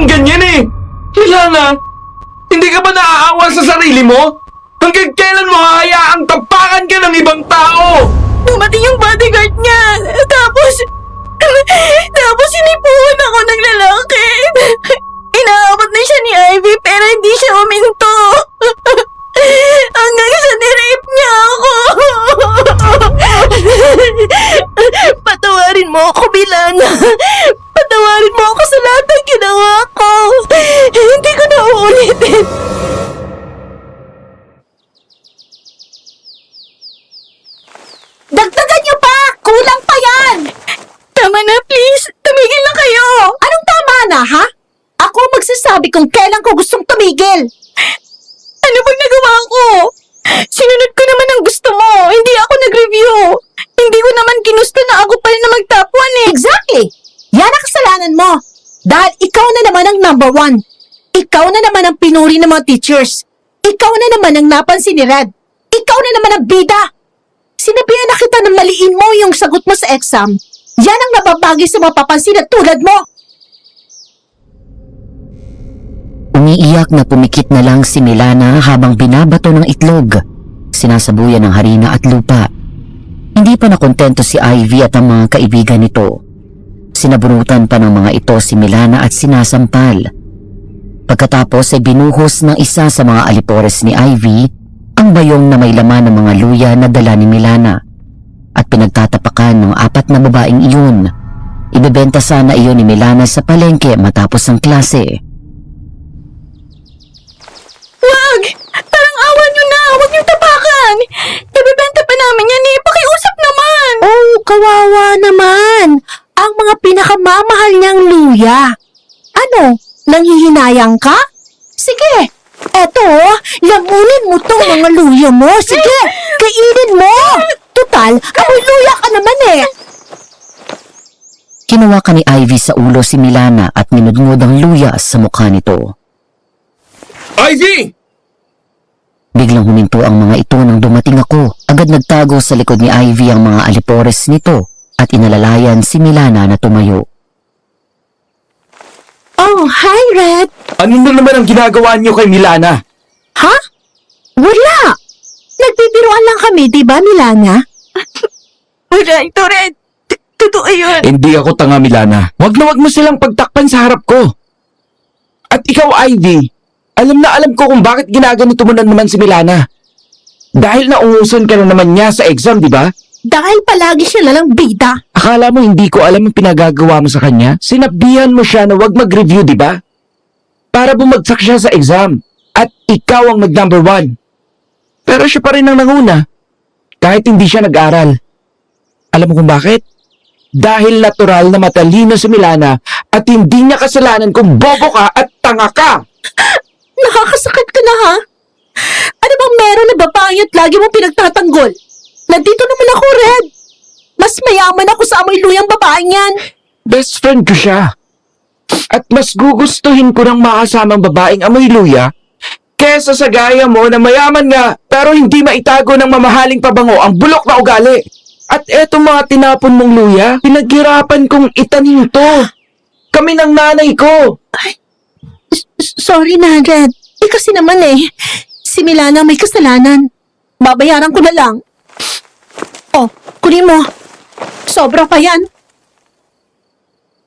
ng ganyan eh! Milana, hindi ka ba naaawa sa sarili mo? Hanggang kailan mo hahayaang tapakan ka ng ibang tao? Dumating yung bodyguard niya. Tapos sinipuan ako ng lalaki. Inaabot na siya ni Ivy pero hindi siya uminto. Hanggang sa nirape niya ako. Patawarin mo ako, Milana. Patawarin mo ako sa lahat ng ginawa ko. Hindi ko na uulitin. Dagdagan niyo pa! Kulang pa yan! Tama na, please. Tumigil na kayo. Anong tama na, ha? Ako magsasabi kung kailan ko gustong tumigil. Ano bang nagawa ko? Sinunod ko naman ang gusto mo. Hindi ako nag-review. Hindi ko naman ginusto na ako pa rin na mag-top 1 eh. Exactly! Yan ang kasalanan mo. Dahil ikaw na naman ang number 1. Ikaw na naman ang pinuri ng mga teachers. Ikaw na naman ang napansin ni Red. Ikaw na naman ang bida. Sinabihan na kita na maliin mo yung sagot mo sa exam. Yan ang nababagi sa mapapansin na tulad mo. Umiiyak na pumikit na lang si Milana habang binabato ng itlog, sinasabuyan ng harina at lupa. Hindi pa nakontento si Ivy at ang mga kaibigan nito. Sinabunutan pa ng mga ito si Milana at sinasampal. Pagkatapos ay binuhos ng isa sa mga alipores ni Ivy ang bayong na may laman ng mga luya na dala ni Milana at pinagtatapakan ng 4 na babaeng iyon. Ibebenta sana iyon ni Milana sa palengke matapos ang klase. Wag! Parang awan nyo na! Huwag nyo tapakan! Ibibenta pa namin yan eh! Pakiusap naman! Oh, kawawa naman. Ang mga pinakamamahal niyang luya. Ano? Nanghihinayang ka? Sige. Eto, lamunin mo tong mga luya mo. Sige, kainin mo. Tutal, amoy luya ka naman eh. Kinuha ka ni Ivy sa ulo si Milana at minudngod ang luya sa mukha nito. Ivy! Biglang huminto ang mga ito nang dumating ako. Agad nagtago sa likod ni Ivy ang mga alipores nito at inalalayan si Milana na tumayo. Oh, hi Red. Ano na naman ang ginagawa niyo kay Milana? Ha? Wala. Nagbibiruan lang kami, di ba Milana? Wala ito, Red. Totoo yun. Hindi ako tanga, Milana. Wag na wag mo silang pagtakpan sa harap ko. At ikaw, Ivy, alam na alam ko kung bakit ginaganito mo na naman si Milana. Dahil naungusan ka na naman niya sa exam, di ba? Dahil palagi siya lalang bida. Akala mo hindi ko alam ang pinagagawa mo sa kanya? Sinabihan mo siya na wag mag-review, di ba? Para bumagsak siya sa exam. At ikaw ang mag-number 1. Pero siya pa rin ang nanguna. Kahit hindi siya nag-aral. Alam mo kung bakit? Dahil natural na matalino si Milana at hindi niya kasalanan kung bobo ka at tanga ka. Nakakasakit ka na ha? Ano bang meron na babae at lagi mo pinagtatanggol? Nandito naman ako, Red. Mas mayaman ako sa amoy luyang babaeng yan. Best friend ko siya. At mas gugustuhin ko ng makasamang babaeng amoy luya kesa sa gaya mo na mayaman nga pero hindi maitago ng mamahaling pabango ang bulok na ugali. At etong mga tinapon mong luya, pinaghirapan kong itanim to. Kami ng nanay ko. Sorry na, Red. Kasi naman si Milana may kasalanan. Babayaran ko na lang. Oh, kunin mo. Sobra pa yan.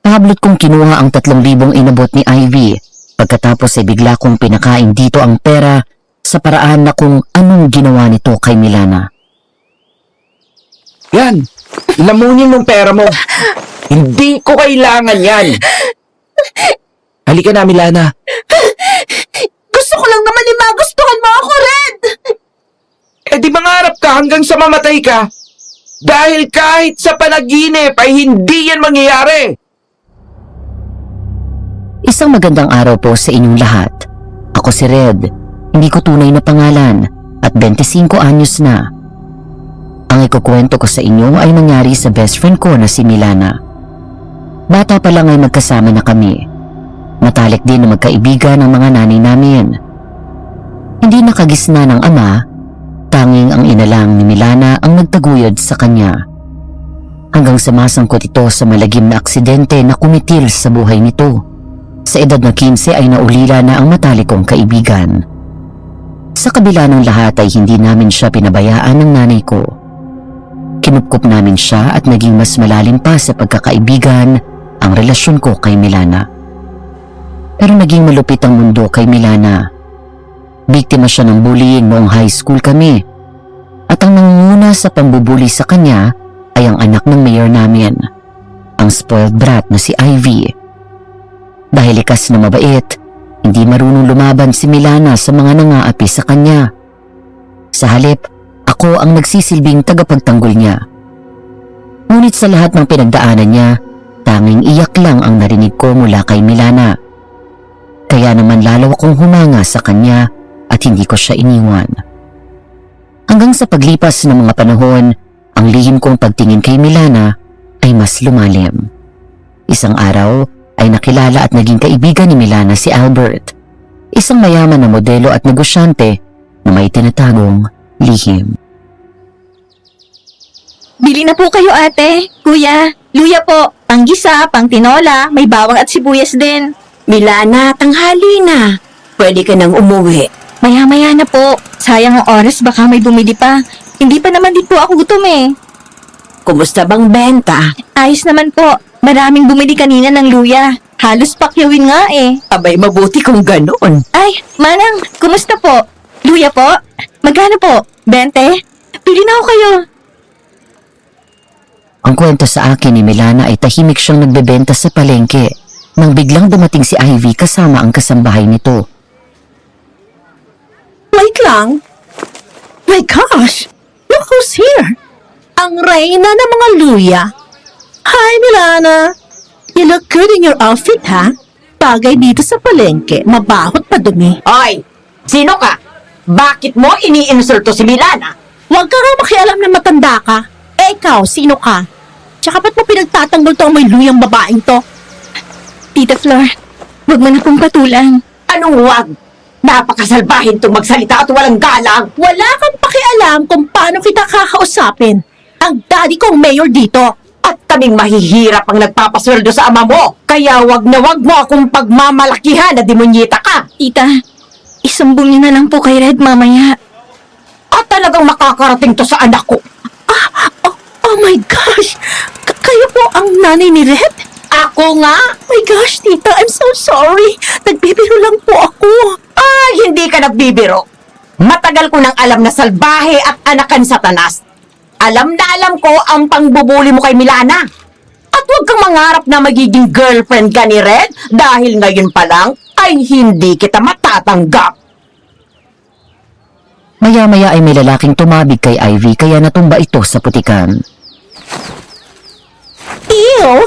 Pahablot kong kinuha ang 3,000 inabot ni Ivy. Pagkatapos ay bigla kong pinakain dito ang pera sa paraan na kung anong ginawa nito kay Milana. Yan, lamunin mong pera mo. Hindi ko kailangan yan. Halika na, Milana. Gusto ko lang naman magustuhan mo ako, Red. Eh di mangarap ka hanggang sa mamatay ka. Dahil kahit sa panaginip ay hindi yan mangyayari. Isang magandang araw po sa inyong lahat. Ako si Red, hindi ko tunay na pangalan at 25 anyos na. Ang ikukwento ko sa inyo ay nangyari sa best friend ko na si Milana. Bata pa lang ay magkasama na kami. Matalik din na magkaibigan ng mga nanay namin. Hindi nakagisna ng ama, tanging ang ina lang ni Milana ang nagtaguyod sa kanya. Hanggang sa masangkot ito sa malagim na aksidente na kumitil sa buhay nito. Sa Sa edad na 15 ay naulila na ang matalikong kaibigan. Sa kabila ng lahat ay hindi namin siya pinabayaan ng nanay ko. Kinupkup namin siya at naging mas malalim pa sa pagkakaibigan ang relasyon ko kay Milana. Pero naging malupit ang mundo kay Milana. Biktima siya ng bullying noong high school kami. At ang nangunguna sa pambubuli sa kanya ay ang anak ng mayor namin, ang spoiled brat na si Ivy. Dahil likas na mabait, hindi marunong lumaban si Milana sa mga nangaapi sa kanya. Sa halip, ako ang nagsisilbing tagapagtanggol niya. Ngunit sa lahat ng pinagdaanan niya, tanging iyak lang ang narinig ko mula kay Milana. Kaya naman lalo akong humanga sa kanya at hindi ko siya iniwan. Hanggang sa paglipas ng mga panahon, ang lihim kong pagtingin kay Milana ay mas lumalim. Isang araw ay nakilala at naging kaibigan ni Milana si Albert, isang mayaman na modelo at negosyante na may tinatagong lihim. Bili na po kayo ate, kuya, luya po, panggisa, pangtinola, may bawang at sibuyas din. Milana, tanghali na. Pwede ka nang umuwi. Maya-maya na po, sayang ang oras baka may bumili pa. Hindi pa naman din po ako gutom eh. Kumusta bang benta? Ayos naman po, maraming bumili kanina ng luya. Halos pakyawin nga eh. Abay, mabuti kung ganoon. Ay, Manang, kumusta po? Luya po? Magkano po? 20? Pili na ako kayo. Ang kwento sa akin ni Milana ay tahimik siyang nagbebenta sa palengke nang biglang dumating si Ivy kasama ang kasambahay nito. Wait lang. My gosh! Look who's here! Ang reyna ng mga luya. Hi, Milana! You look good in your outfit, ha? Bagay dito sa palengke, mabahot pa dumi. Hoy! Sino ka? Bakit mo iniinsulto si Milana? Huwag ka nga makialam na matanda ka. Eh, ikaw, sino ka? Tsaka ba't mo pinagtatanggol to ang may luyang babaeng to? Tita Flor, wag mo na pong patulan. Anong wag? Napakasalbahin tong magsalita at walang galang. Wala kang pakialam kung paano kita kakausapin. Ang daddy kong mayor dito. At kaming mahihirap ang nagpapasweldo sa ama mo. Kaya wag na wag mo akong pagmamalakihan na demonyita ka. Tita, isumbong niyo na lang po kay Red mamaya. At talagang makakarating to sa anak ko. Oh my gosh! Kayo po ang nanay ni Red? Ako nga? My gosh, tita, I'm so sorry. Nagbibiro lang po ako. Ay, hindi ka nagbibiro. Matagal ko nang alam na salbahe at anakan satanas. Alam na alam ko ang pangbubuli mo kay Milana. At huwag kang mangarap na magiging girlfriend ka ni Red dahil ngayon pa lang ay hindi kita matatanggap. Maya-maya ay may lalaking tumabig kay Ivy kaya natumba ito sa putikan. Ew!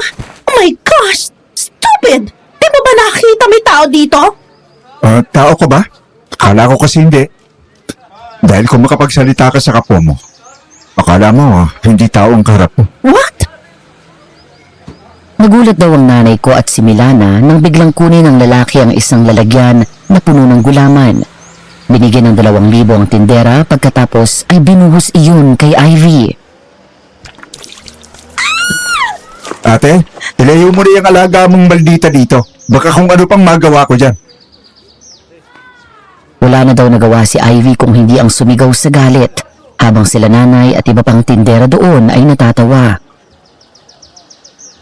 Oh my gosh! Stupid! Di mo ba nakita may tao dito? Tao ko ba? Akala ko kasi hindi. Dahil kung makapagsalita ka sa kapwa mo, akala mo hindi tao ang kaharap mo. What? Nagulat daw ang nanay ko at si Milana nang biglang kunin ng lalaki ang isang lalagyan na puno ng gulaman. Binigyan ng 2,000 ang tindera pagkatapos ay binuhos iyon kay Ivy. Ate, ilayo mo na yung alaga mong maldita dito. Baka kung ano pang magawa ko dyan. Wala na daw nagawa si Ivy kung hindi ang sumigaw sa galit, habang sila nanay at iba pang tindera doon ay natatawa.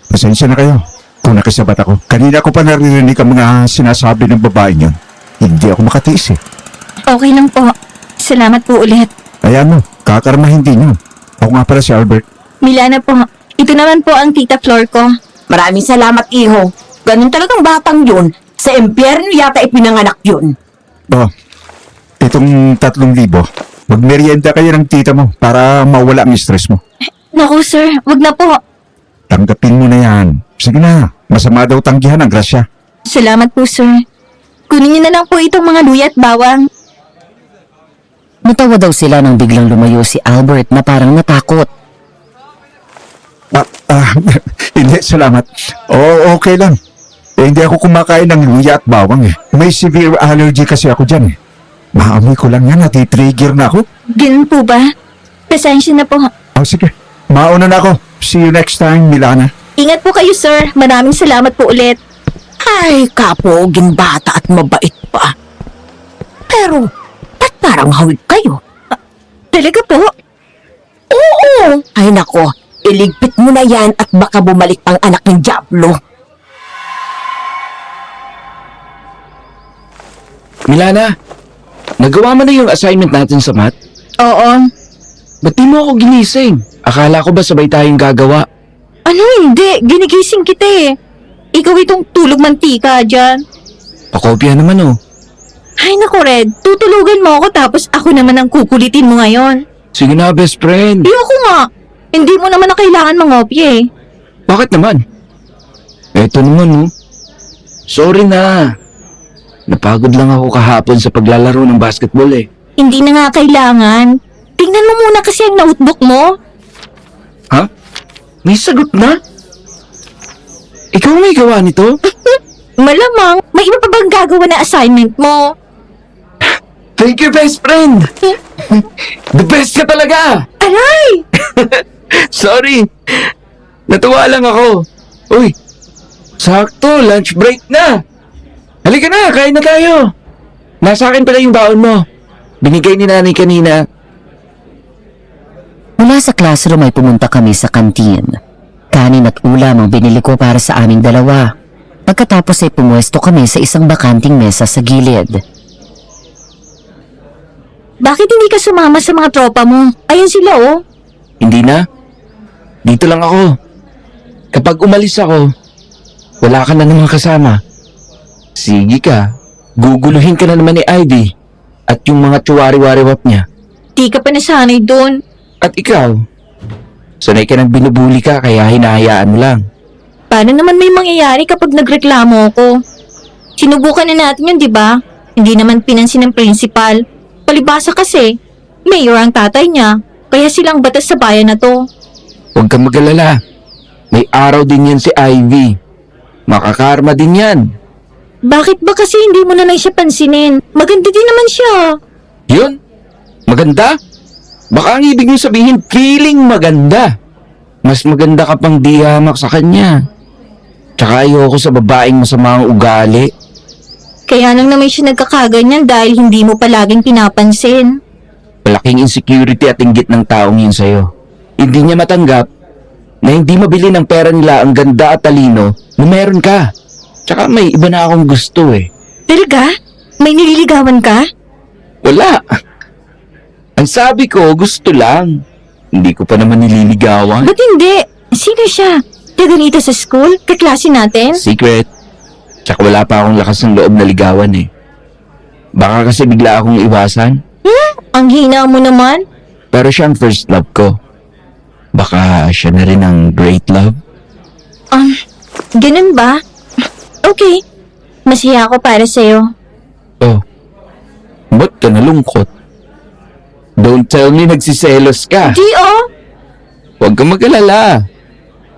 Pasensya na kayo kung nakisabat ako. Kanina ko pa naririnig ang mga sinasabi ng babaeng yun. Hindi ako makatiis eh. Okay lang po. Salamat po ulit. Ayan mo, kakarmahin din yun. Ako nga pala si Albert. Milana po, ito naman po ang Tita Flor ko. Maraming salamat, iho. Ganun talagang batang yun. Sa impyerno yata ipinanganak yun. Oh, itong 3,000. Magmerienda kayo ng tita mo para mawala ang stress mo. Naku sir, wag na po. Tanggapin mo na yan. Sige na, masama daw tanggihan ang grasya. Salamat po sir. Kunin niyo na lang po itong mga luya at bawang. Natawa daw sila nang biglang lumayo si Albert na parang natakot. Hindi, salamat. Oo, okay lang. Hindi ako kumakain ng luya at bawang eh. May severe allergy kasi ako dyan eh. Maamoy ko lang yan, natitrigger na ako. Ganun po ba? Pasensya na po. Oh, sige, mauna na ako. See you next time, Milana. Ingat po kayo sir. Maraming salamat po ulit. Ay, kapoging bata at mabait pa. Pero, ba't parang hawig kayo? Talaga po? Oo! Ay nako, iligpit mo na yan at baka bumalik pang anak ng Diablo. Milana, nagawa mo na yung assignment natin sa math? Oo. Ba't di mo ako ginising? Akala ko ba sabay tayong gagawa? Ano hindi? Ginigising kita eh. Ikaw itong tulog mantika dyan. Pakopya naman oh. Ay naku Red, tutulugan mo ako tapos ako naman ang kukulitin mo ngayon. Sige na, best friend. Ayoko nga. Hindi mo naman na kailangan mangopya eh. Bakit naman? Eto naman oh. Sorry na. Napagod lang ako kahapon sa paglalaro ng basketball eh. Hindi na nga kailangan. Tingnan mo muna kasi ang notebook mo. Ha? May sagot na? Ikaw may gawa nito? Malamang, may iba pa bang gagawa na assignment mo? Thank you, best friend! The best ka talaga! Aray! Sorry! Natuwa lang ako. Uy, sakto, lunch break na! Halika na, kain na tayo! Nasa akin pala yung baon mo. Binigay ni nanay kanina. Mula sa classroom ay pumunta kami sa kantin. Kanin at ulam ang binili ko para sa aming dalawa. Pagkatapos ay pumuesto kami sa isang bakanting mesa sa gilid. Bakit hindi ka sumama sa mga tropa mo? Ayun sila oh. Hindi na. Dito lang ako. Kapag umalis ako, wala ka na namang kasama. Sige ka, guguluhin ka na naman ni Ivy at yung mga tsuwari-wari-wap niya. Di ka pa nasanay doon. At ikaw, sanay ka nang binubuli ka kaya hinahayaan mo lang. Paano naman may mangyayari kapag nagreklamo ako? Sinubukan na natin yun, di ba? Hindi naman pinansin ng principal. Palibasa kasi, mayor ang tatay niya, kaya silang batas sa bayan na to. Huwag kang mag-alala. May araw din yan si Ivy. Makakarma din yan. Bakit ba kasi hindi mo na lang siya pansinin? Maganda din naman siya. Yun? Maganda? Baka ang ibig niyo sabihin, feeling maganda. Mas maganda ka pang di hamak sa kanya. Tsaka ayoko sa babaeng masama ang ugali. Kaya lang naman siya nagkakaganyan dahil hindi mo palaging pinapansin. Malaking insecurity at inggit ng taong yun sa'yo. Hindi niya matanggap na hindi mabili ng pera nila ang ganda at talino na meron ka. Tsaka may iba na akong gusto eh. Talaga? May nililigawan ka? Wala. Ang sabi ko, gusto lang. Hindi ko pa naman nililigawan. Ba't hindi? Sino siya? Taga rito sa school? Kaklase natin? Secret. Tsaka wala pa akong lakas ng loob na ligawan eh. Baka kasi bigla akong iwasan. Ang hina mo naman. Pero siya ang first love ko. Baka siya na rin ang great love. Ganun ba? Okay. Masaya ako para sa'yo. Oh. Ba't ka nalungkot? Don't tell me nagsiselos ka. Di oh! Huwag kang mag-alala.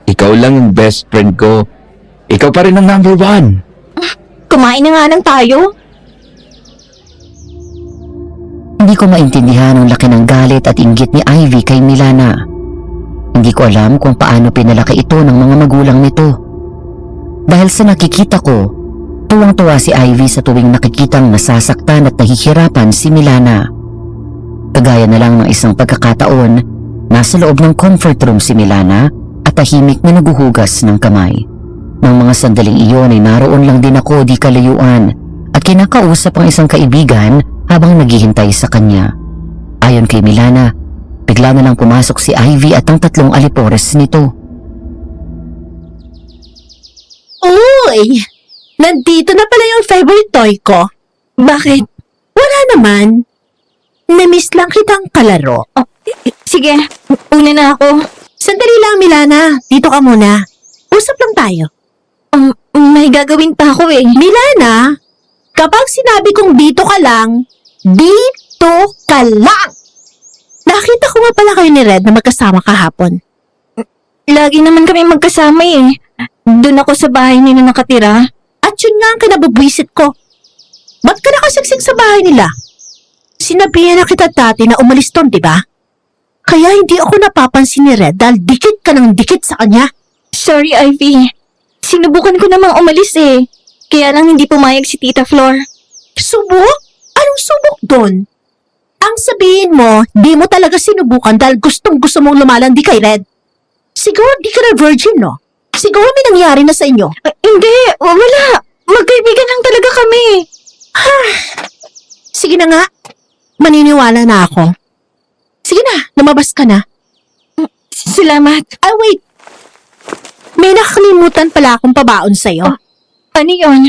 Ikaw lang ang best friend ko. Ikaw pa rin ang number one. Kumain na nga lang tayo. Hindi ko maintindihan ang laki ng galit at inggit ni Ivy kay Milana. Hindi ko alam kung paano pinalaki ito ng mga magulang nito. Dahil sa nakikita ko, tuwang-tuwa si Ivy sa tuwing nakikitang nasasaktan at nahihirapan si Milana. Kagaya na lang ng isang pagkakataon, nasa loob ng comfort room si Milana at tahimik na naguhugas ng kamay. Nang mga sandaling iyon ay naroon lang din ako di kalayuan at kinakausap ang isang kaibigan habang naghihintay sa kanya. Ayon kay Milana, bigla na lang pumasok si Ivy at ang tatlong alipores nito. Uy! Nandito na pala yung favorite toy ko. Bakit? Wala naman. Namiss lang kitang kalaro. Sige, una na ako. Sandali lang, Milana. Dito ka muna. Usap lang tayo. May gagawin pa ako eh. Milana, kapag sinabi kong dito ka lang, dito ka lang! Nakita ko nga pala kayo ni Red na magkasama kahapon. Lagi naman kami magkasama eh. Doon ako sa bahay nila nakatira. At yun nga ang kinababwisit ko. Ba't ka nakasiksik sa bahay nila? Sinabihan na kita dati na umalis ton, di ba? Kaya hindi ako napapansin ni Red dahil dikit ka ng dikit sa kanya. Sorry, Ivy. Sinubukan ko namang umalis eh. Kaya lang hindi pumayag si Tita Flor. Subok? Anong subok doon? Ang sabihin mo, di mo talaga sinubukan dahil gustong-gusto mong lumalandi kay Red. Siguro di ka na virgin, no? Siguro may nangyari na sa inyo. Hindi, wala. Magkaibigan lang talaga kami. Sige na nga. Maniniwala na ako. Sige na, lumabas ka na. Salamat. Ah, wait. May nakakalimutan pala akong pabaon sa'yo. Ano yun?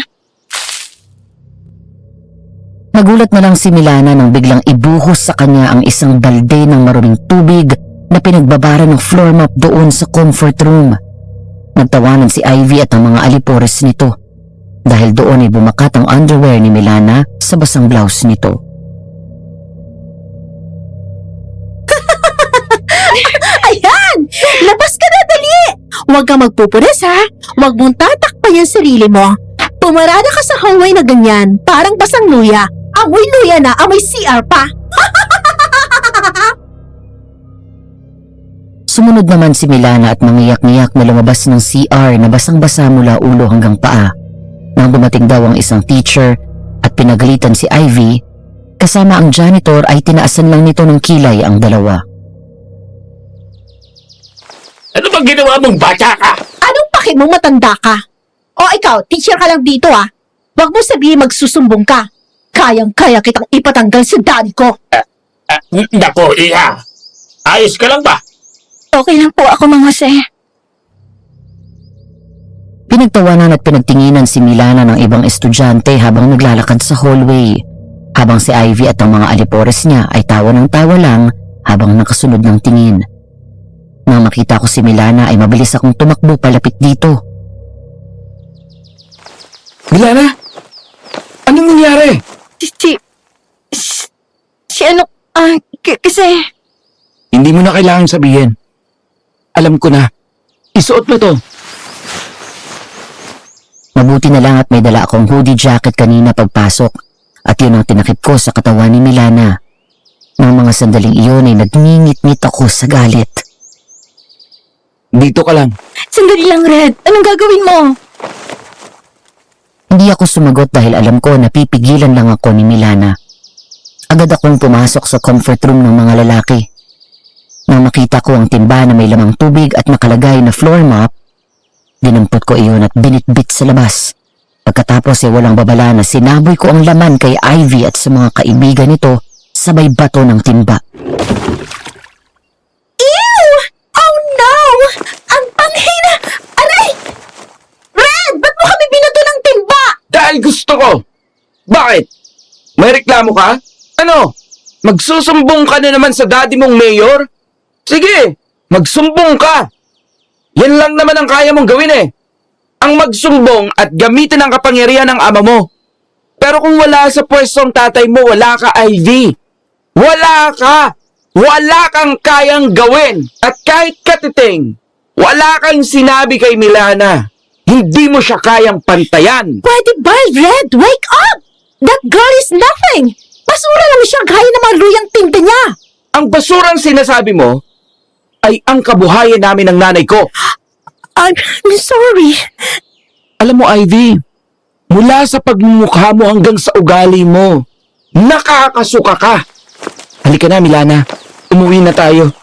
Nagulat na lang si Milana nang biglang ibuhos sa kanya ang isang balde ng maruming tubig na pinagbabara ng floor mop doon sa comfort room. Nagtawanan si Ivy at ang mga alipores nito dahil doon ay bumakat ang underwear ni Milana sa basang blouse nito. Ayan! Labas ka na, dali! Huwag kang magpupunas, ha? Huwag mong tatakpan yung sarili mo. Pumarada ka sa hallway na ganyan, parang basang luya. Amoy luya na, amoy CR pa. Sumunod naman si Milana at mangiyak-ngiyak na lumabas ng CR na basang-basa mula ulo hanggang paa. Nang dumating daw ang isang teacher at pinagalitan si Ivy, kasama ang janitor ay tinaasan lang nito ng kilay ang dalawa. Ano bang ginawa mong bata ka? Anong pake mo matanda ka? O ikaw, teacher ka lang dito, ha? Huwag mo sabihin magsusumbong ka. Kayang-kaya kitang ipatanggal sa daddy ko. Nako, Iha. Ayos ka lang ba? Okay lang po ako, Mang Jose. Pinagtawanan at pinagtinginan si Milana ng ibang estudyante habang naglalakad sa hallway, habang si Ivy at ang mga alipores niya ay tawa ng tawa lang habang nakasunod ng tingin. Nang makita ko si Milana ay mabilis akong tumakbo palapit dito. Milana? Anong nangyari? Si ano, kasi... Hindi mo na kailangang sabihin. Alam ko na. Isuot mo to. Mabuti na lang at may dala akong hoodie jacket kanina pagpasok at yun ang tinakip ko sa katawan ni Milana. Nang mga sandaling iyon ay nagngingit-ngit ako sa galit. Dito ka lang. Sandali lang, Red. Anong gagawin mo? Hindi ako sumagot dahil alam ko na pipigilan lang ako ni Milana. Agad akong pumasok sa comfort room ng mga lalaki. Nang makita ko ang timba na may lamang tubig at nakalagay na floor mop, dinampot ko iyon at binitbit sa labas. Pagkatapos ay walang babala na sinaboy ko ang laman kay Ivy at sa mga kaibigan nito sabay bato ng timba. Ew! Oh no! Ang panghina! Aray! Red! Ba't mo kami binato ng timba? Dahil gusto ko. Bakit? May reklamo ka? Ano? Magsusumbong ka na naman sa daddy mong mayor? Sige, magsumbong ka. Yan lang naman ang kaya mong gawin eh. Ang magsumbong at gamitin ang kapangyarihan ng ama mo. Pero kung wala sa pwestong tatay mo, wala ka, Ivy. Wala ka. Wala kang kayang gawin. At kahit katiting, wala kang sinabi kay Milana. Hindi mo siya kayang pantayan. Pwede ba, Red? Wake up! That girl is nothing! Basura lang siya gaya ng mga luyang tinda niya! Ang basurang sinasabi mo ay ang kabuhayan namin ng nanay ko. I'm sorry. Alam mo, Ivy, mula sa pagmumukha mo hanggang sa ugali mo, nakakasuka ka. Halika na, Milana. Umuwi na tayo.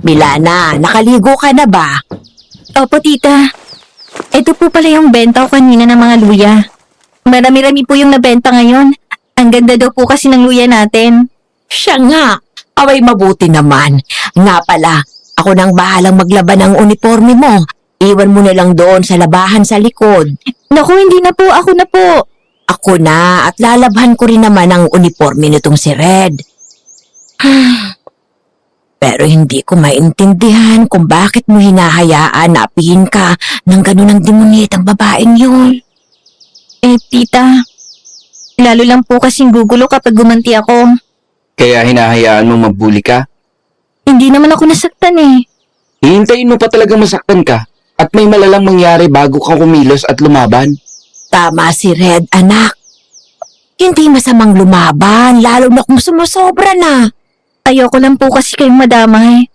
Milana, nakaligo ka na ba? Opo, tita. Ito po pala yung benta ko kanina ng mga luya. Marami-rami po yung nabenta ngayon. Ang ganda daw po kasi ng luya natin. Siya nga. Away mabuti naman. Nga pala, ako nang bahalang maglaban ng uniforme mo. Iwan mo na lang doon sa labahan sa likod. Naku, hindi na po. Ako na po. Ako na at lalabhan ko rin naman ang uniforme nitong si Red. Pero hindi ko maintindihan kung bakit mo hinahayaan na apihin ka ng ganun ang demonit ang babaeng yun. Tita, lalo lang po kasing gugulo kapag gumanti ako. Kaya hinahayaan mong mabuli ka? Hindi naman ako nasaktan eh. Hihintayin mo pa talagang masaktan ka at may malalang mangyari bago ka kumilos at lumaban. Tama si Red, anak. Hindi masamang lumaban, lalo na kung sumusobra na. Ayoko lang po kasi kayong madamay.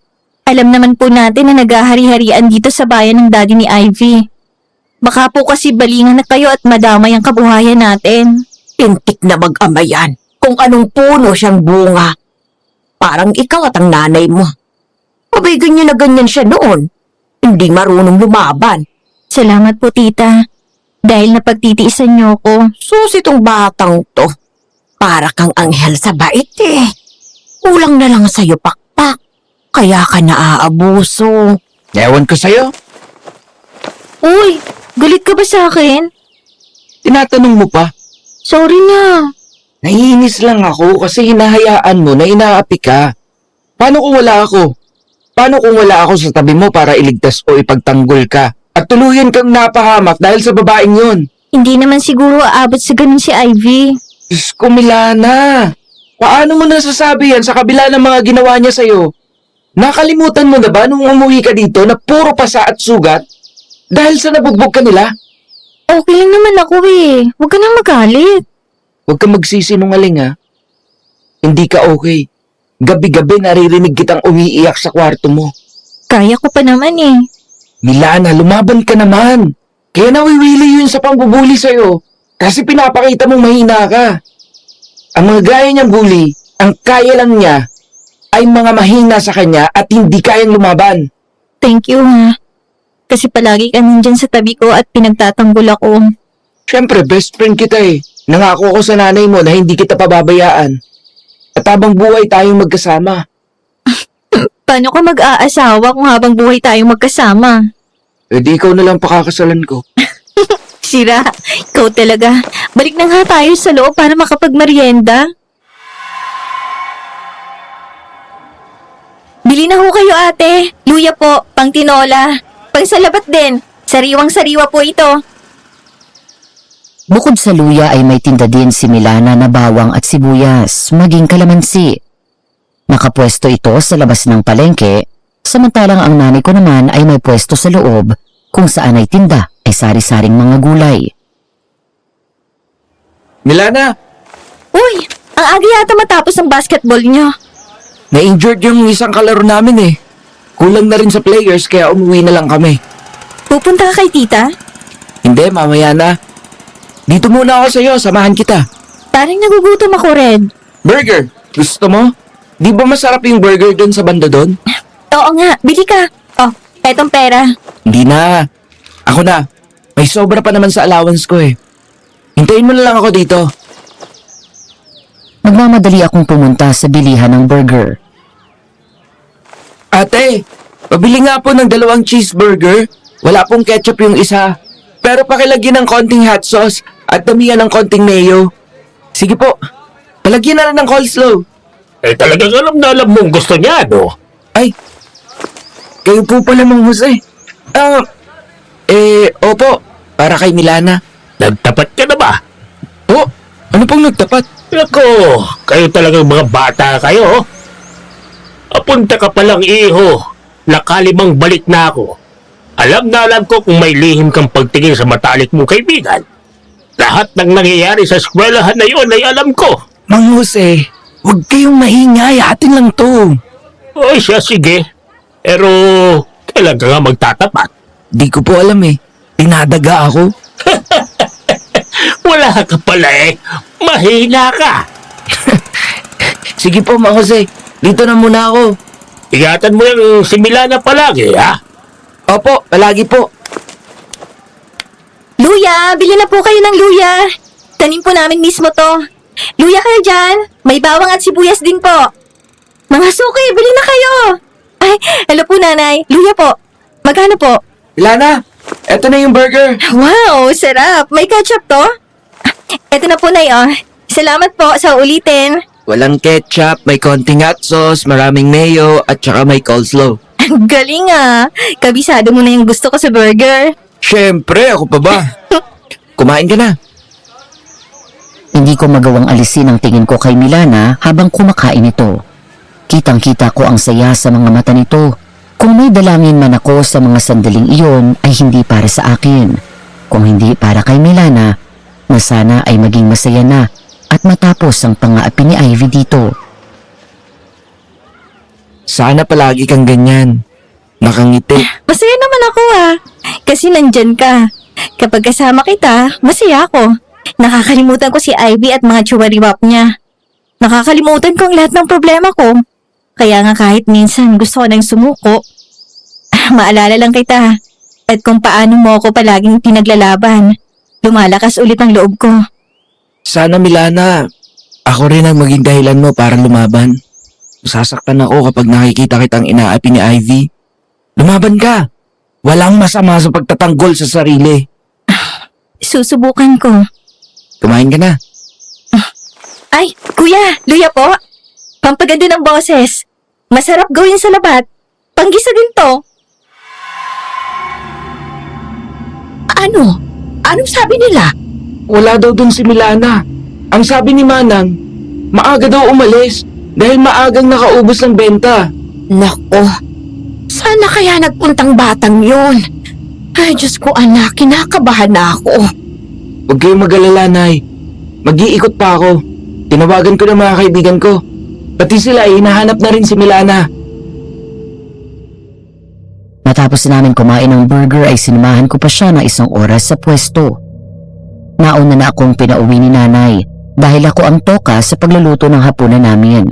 Alam naman po natin na naghahari-harian dito sa bayan ng daddy ni Ivy. Baka po kasi balingan na kayo at madamay ang kabuhayan natin. Intik na mag-ama yan. Kung anong puno siyang bunga. Parang ikaw at ang nanay mo. Abay, ganyan na ganyan siya noon. Hindi marunong lumaban. Salamat po, tita. Dahil napagtitiisan niyo ko. Sus, itong batang to. Para kang anghel sa bait eh. Kulang na lang sa'yo pakpak. Kaya ka naaabuso. Ewan ko sa'yo. Uy, galit ka ba sa akin? Tinatanong mo pa. Sorry na. Naiinis lang ako kasi hinahayaan mo na inaapi ka. Paano kung wala ako? Paano kung wala ako sa tabi mo para iligtas o ipagtanggol ka? At tuluyan kang napahamak dahil sa babaeng yun. Hindi naman siguro aabot sa ganun si Ivy. Diyos ko, Milana. Paano mo nasasabi yan sa kabila ng mga ginawa niya sa'yo? Nakalimutan mo na ba nung umuwi ka dito na puro pasa at sugat? Dahil sa nabugbog ka nila? Okay lang naman ako eh. Huwag ka nang magalit. Huwag kang magsisinungaling ha. Hindi ka okay. Gabi-gabi naririnig kitang umiiyak sa kwarto mo. Kaya ko pa naman eh. Milana, lumaban ka naman. Kaya nawiwili yun sa pangbubuli sa'yo. Kasi pinapakita mong mahina ka. Ang mga gaya niyang bully, ang kaya lang niya ay mga mahina sa kanya at hindi kayang lumaban. Thank you ha. Kasi palagi ka nandyan sa tabi ko at pinagtatanggol ako. Siyempre, best friend kita eh. Nangako ko sa nanay mo na hindi kita pababayaan. At habang buhay tayong magkasama. Paano ka mag-aasawa kung habang buhay tayong magkasama? E di ikaw na lang pakakasalan ko. Sira, ikaw talaga. Balik na nga tayo sa loob para makapagmerienda. Bili na ho kayo ate. Luya po, pang tinola. Pang salabat din. Sariwang-sariwa po ito. Bukod sa luya ay may tinda din si Milana na bawang at sibuyas, maging kalamansi. Nakapwesto ito sa labas ng palengke, samantalang ang nanay ko naman ay may pwesto sa loob kung saan ay tinda ay sari-saring mga gulay. Milana, Uy, ang aga yata matapos ang basketball nyo. na-injured yung isang kalaro namin eh. Kulang na rin sa players kaya umuwi na lang kami. Pupunta ka kay tita? Hindi, mamaya na. Dito muna ako sa'yo, samahan kita. Parang nagugutom ako, Red. Burger, gusto mo? Di ba masarap yung burger doon sa banda doon? Oo nga, bili ka. Oh, etong pera. Hindi na. Ako na. May sobra pa naman sa allowance ko eh. Hintayin mo na lang ako dito. Nagmamadali akong pumunta sa bilihan ng burger. Ate, pabili nga po ng 2 cheeseburger. Wala pong ketchup yung isa. Pero pakilagyan ng konting hot sauce at damihan ng konting mayo. Sige po, palagyan na rin ng coleslaw. Eh talagang alam na alam mong gusto niya, no? Ay, kayo po pala Mang Jose. Opo, para kay Milana. Nagtapat ka na ba? Oh, ano pong nagtapat? Ako, kayo talagang mga bata kayo. Apunta ka palang iho. Nakalimang balik na ako. Alam na alam ko kung may lihim kang pagtingin sa matalik mong kaibigan. Lahat ng nangyayari sa eskwelahan na yun ay alam ko. Mang Jose, huwag kayong maingay. Atin lang to. O siya, sige. Pero, kailan ka nga magtatapat? Di ko po alam eh. Tinadaga ako. Wala ka pala eh. Mahina ka. Sige po, Mang Jose. Dito na muna ako. Ingatan mo yung si Milana palagi, ha? Opo, palagi po. Luya, bili na po kayo ng luya. Tanim po namin mismo to. Luya kayo dyan. May bawang at sibuyas din po. Mga suki, bili na kayo. Ay, hello po nanay. Luya po. Magkano po? Milana, eto na yung burger. Wow, sarap. May ketchup to? Eto na po nay, oh. Salamat po sa ulitin. Walang ketchup, may konting hot sauce, maraming mayo, at saka may coleslaw. Ang galing ah. Kabisado mo na yung gusto ko sa burger. Siyempre, ako pa ba? Kumain ka na. Hindi ko magawang alisin ang tingin ko kay Milana habang kumakain ito. Kitang-kita ko ang saya sa mga mata nito. Kung may dalangin man ako sa mga sandaling iyon ay hindi para sa akin. Kung hindi para kay Milana, na sana ay maging masaya na at matapos ang pangaapi ni Ivy dito. Sana palagi kang ganyan. Nakangiti. Masaya naman ako kasi nandyan ka. Kapag kasama kita, masaya ako. Nakakalimutan ko si Ivy at mga chiwariwap niya. Nakakalimutan ko ang lahat ng problema ko. Kaya nga kahit minsan gusto ko nang sumuko, maalala lang kita. At kung paano mo ako palaging pinaglalaban, lumalakas ulit ang loob ko. Sana Milana, ako rin ang maging dahilan mo para lumaban. Sasaktan ako kapag nakikita kitang inaapi ni Ivy. Lumaban ka. Walang masama sa pagtatanggol sa sarili. Susubukan ko. Kumain ka na. Ay, kuya, luya po. Pampaganda ng boses. Masarap gawin sa labat. Panggisa din to. Ano? Anong sabi nila? Wala daw dun si Milana. Ang sabi ni Manang, maaga daw umalis dahil maagang nakaubos ng benta. Nako, sana kaya nagpuntang batang yon. Ay, Diyos ko anak, kinakabahan na ako. Huwag kayong mag-alala, Nay. Mag-iikot pa ako. Tinawagan ko ng mga kaibigan ko. Pati sila ay hinahanap na rin si Milana. Matapos namin kumain ng burger ay sinamahan ko pa siya ng 1 oras sa pwesto. Nauna na akong pinauwi ni nanay dahil ako ang toka sa pagluluto ng hapunan namin.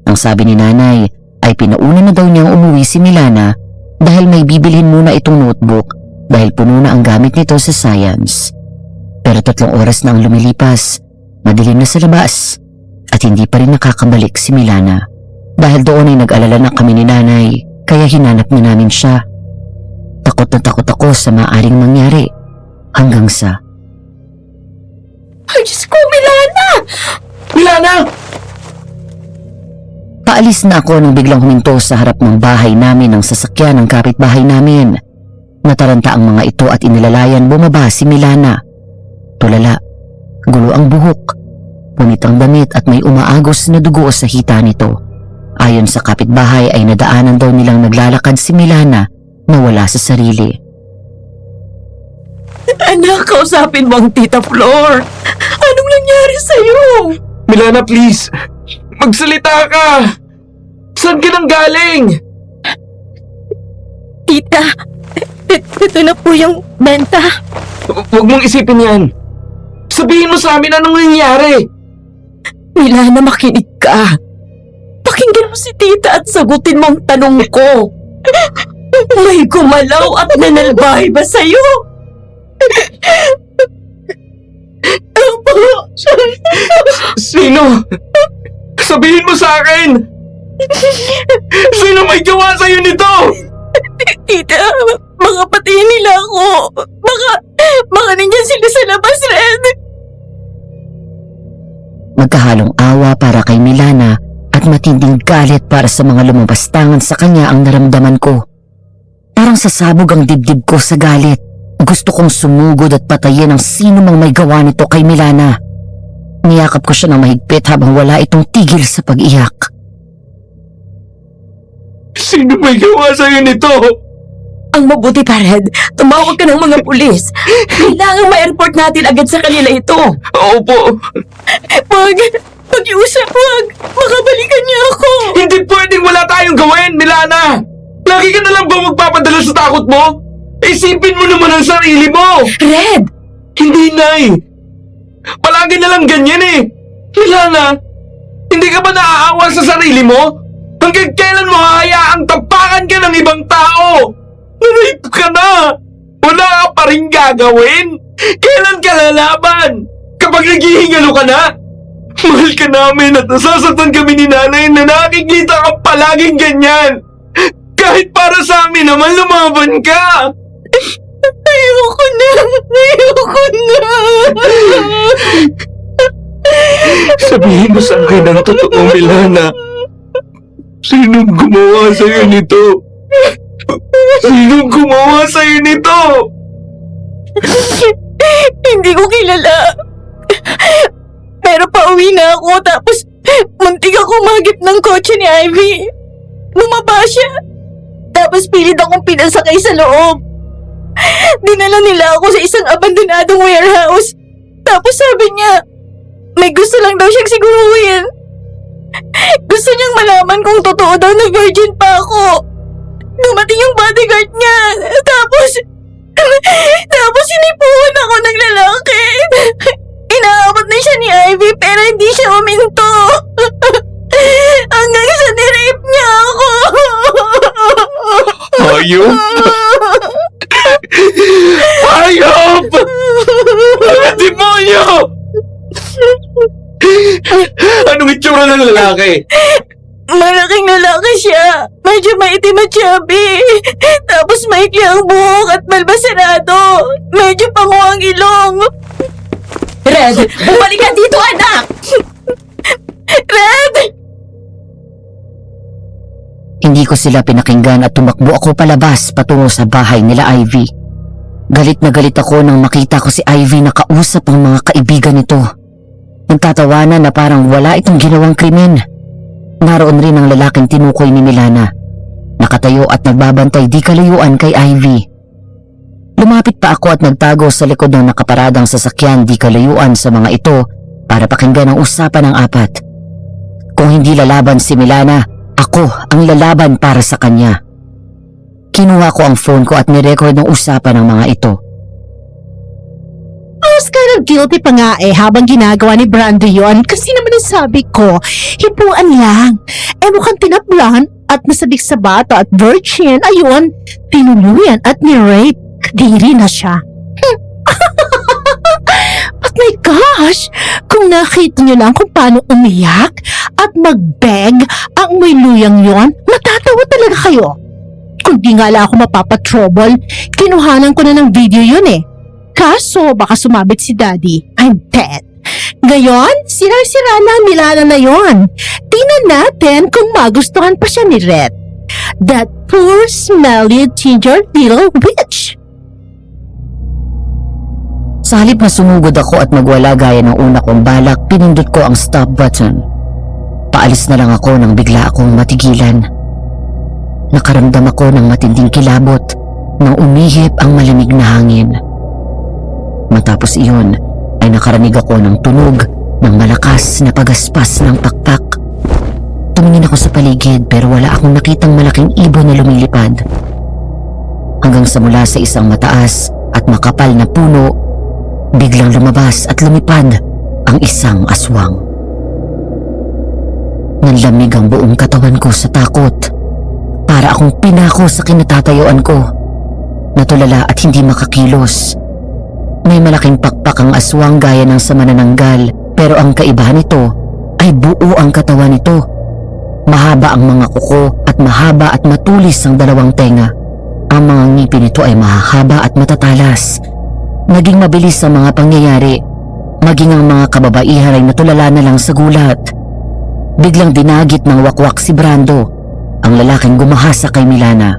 Ang sabi ni nanay ay pinauna na daw niyang umuwi si Milana dahil may bibilhin muna itong notebook dahil puno na ang gamit nito sa science. Pero 3 oras na ang lumilipas, madilim na sa labas at hindi pa rin nakakabalik si Milana. Dahil doon ay nag-alala na kami ni nanay kaya hinanap na namin siya. Takot na takot ako sa maaaring mangyari hanggang sa... Ay, Diyos ko, Milana! Milana! Paalis na ako nang biglang huminto sa harap ng bahay namin ang sasakyan ng kapitbahay namin. Nataranta ang mga ito at inilalayan bumaba si Milana. Tulala, gulo ang buhok, punit ang damit at may umaagos na dugo sa hita nito. Ayon sa kapitbahay ay nadaanan daw nilang naglalakad si Milana na wala sa sarili. Anak, kausapin mo ang Tita Flor. Anong nangyari sa'yo? Milana, please. Magsalita ka. Saan ka nang galing? Tita, ito na po yung benta. Huwag mong isipin yan. Sabihin mo sa amin anong nangyari. Milana, makinig ka. Pakinggan mo si Tita at sagutin mo ang tanong ko. May gumalaw at nanalbahay ba sa'yo? Opo. Sino? Sabihin mo sa akin. Sino may gawa sa'yo nito? Tita, baka patayin nila ako. Baka nandyan sila sa labas, Red. Magkahalong awa para kay Milana at matinding galit para sa mga lumabastangan sa kanya ang naramdaman ko. Parang sasabog ang dibdib ko sa galit. Gusto kong sumugod at patayin ang sino mang may gawa nito kay Milana. Niyakap ko siya ng mahigpit habang wala itong tigil sa pag-iyak. Sino may gawa sa'yo nito? Ang mabuti pa, Red, tumawag ka ng mga pulis. Kailangan ma-report natin agad sa kanila ito. Opo. Pag-iusap, wag. Makabalikan niya ako. Hindi pwedeng wala tayong gawin, Milana. Lagi ka na lang ba magpapadala sa takot mo? Isipin mo naman ang sarili mo. Red! Hindi, Nay. Palagi na lang ganyan eh. Milana, hindi ka ba naaawa sa sarili mo? Hanggang kailan mo hahayaang tapakan ka ng ibang tao? Narape ka na! Wala ka pa rin gagawin! Kailan ka lalaban? Kapag naghihingalo ka na? Mahal ka namin at nasasaktan kami ni nanay na nakikita ka palaging ganyan! Kahit para sa amin naman lumaban ka! Ayoko na. Sabihin mo sa akin ang totoo, Milana. Sinong gumawa sa'yo nito? Sinong gumawa sa'yo nito? Hindi ko kilala. Pero pauwi na ako tapos muntik ako magip ng kotse ni Ivy. Bumaba siya. Tapos pilit akong pinasakay sa loob. Dinala nila ako sa isang abandonadong warehouse. Tapos sabi niya, may gusto lang daw siyang siguruhin. Gusto niyang malaman kung totoo daw na virgin pa ako. Dumating yung bodyguard niya. Tapos sinipuan ako ng lalaki. Inaabot na siya ni Ivy pero hindi siya uminto. Hanggang sa nirape niya ako. Hayop! Hayop! Ang demonyo! Anong itsura ng lalaki? Malaking lalaki siya. Medyo maitim at chubby. Tapos maikli ang buhok at balbasarado. Medyo pango ang ilong. Red, bumalik ka dito, anak! Red! Hindi ko sila pinakinggan at tumakbo ako palabas patungo sa bahay nila Ivy. Galit na galit ako nang makita ko si Ivy na kausap ang mga kaibigan nito. Nagtatawanan na parang wala itong ginawang krimen. Naroon rin ang lalaking tinukoy ni Milana. Nakatayo at nagbabantay di kalayuan kay Ivy. Lumapit pa ako at nagtago sa likod ng nakaparadang sasakyan di kalayuan sa mga ito para pakinggan ang usapan ng apat. Kung hindi lalaban si Milana, ako ang lalaban para sa kanya. Kinuha ko ang phone ko at nirecord ng usapan ng mga ito. Mas kind of guilty pa nga habang ginagawa ni Brando yon kasi naman ang sabi ko, hipuan lang. Mukhang tinaplan at nasabik sa bata at virgin, ayun, tinuluyan at ni-rape. Kadiri na siya. But my gosh, kung nakita niyo lang kung paano umiyak at mag-beg ang may luyang yon, matatawa talaga kayo. Kung di nga lang ako mapapatrouble, kinuhanan ko na ng video yun Kaso baka sumabit si Daddy. I'm dead. Ngayon, sira-sira na ang Milana na yon. Tingnan natin kung magustuhan pa siya ni Red. That poor, smelly, ginger little witch. Sa halip na sumugod ako at magwala gaya ng una kong balak, pinindot ko ang stop button. Paalis na lang ako nang bigla akong matigilan. Nakaramdam ako ng matinding kilabot nang umihip ang malamig na hangin. Matapos iyon ay nakarinig ako ng tunog ng malakas na pagaspas ng pakpak. Tumingin ako sa paligid pero wala akong nakitang malaking ibon na lumilipad. Hanggang sa mula sa isang mataas at makapal na puno, biglang lumabas at lumipad ang isang aswang. Nanlamig ang buong katawan ko sa takot. Para akong pinako sa kinatatayuan ko. Natulala at hindi makakilos. May malaking pakpak ang aswang gaya ng sa manananggal, pero ang kaibahan nito ay buo ang katawan nito. Mahaba ang mga kuko at mahaba at matulis ang dalawang tenga. Ang mga ngipin nito ay mahahaba at matatalas. Naging mabilis ang mga pangyayari. Maging ang mga kababaihan ay natulala na lang sa gulat. Biglang dinagit ng wakwak si Brando, ang lalaking gumahasa kay Milana.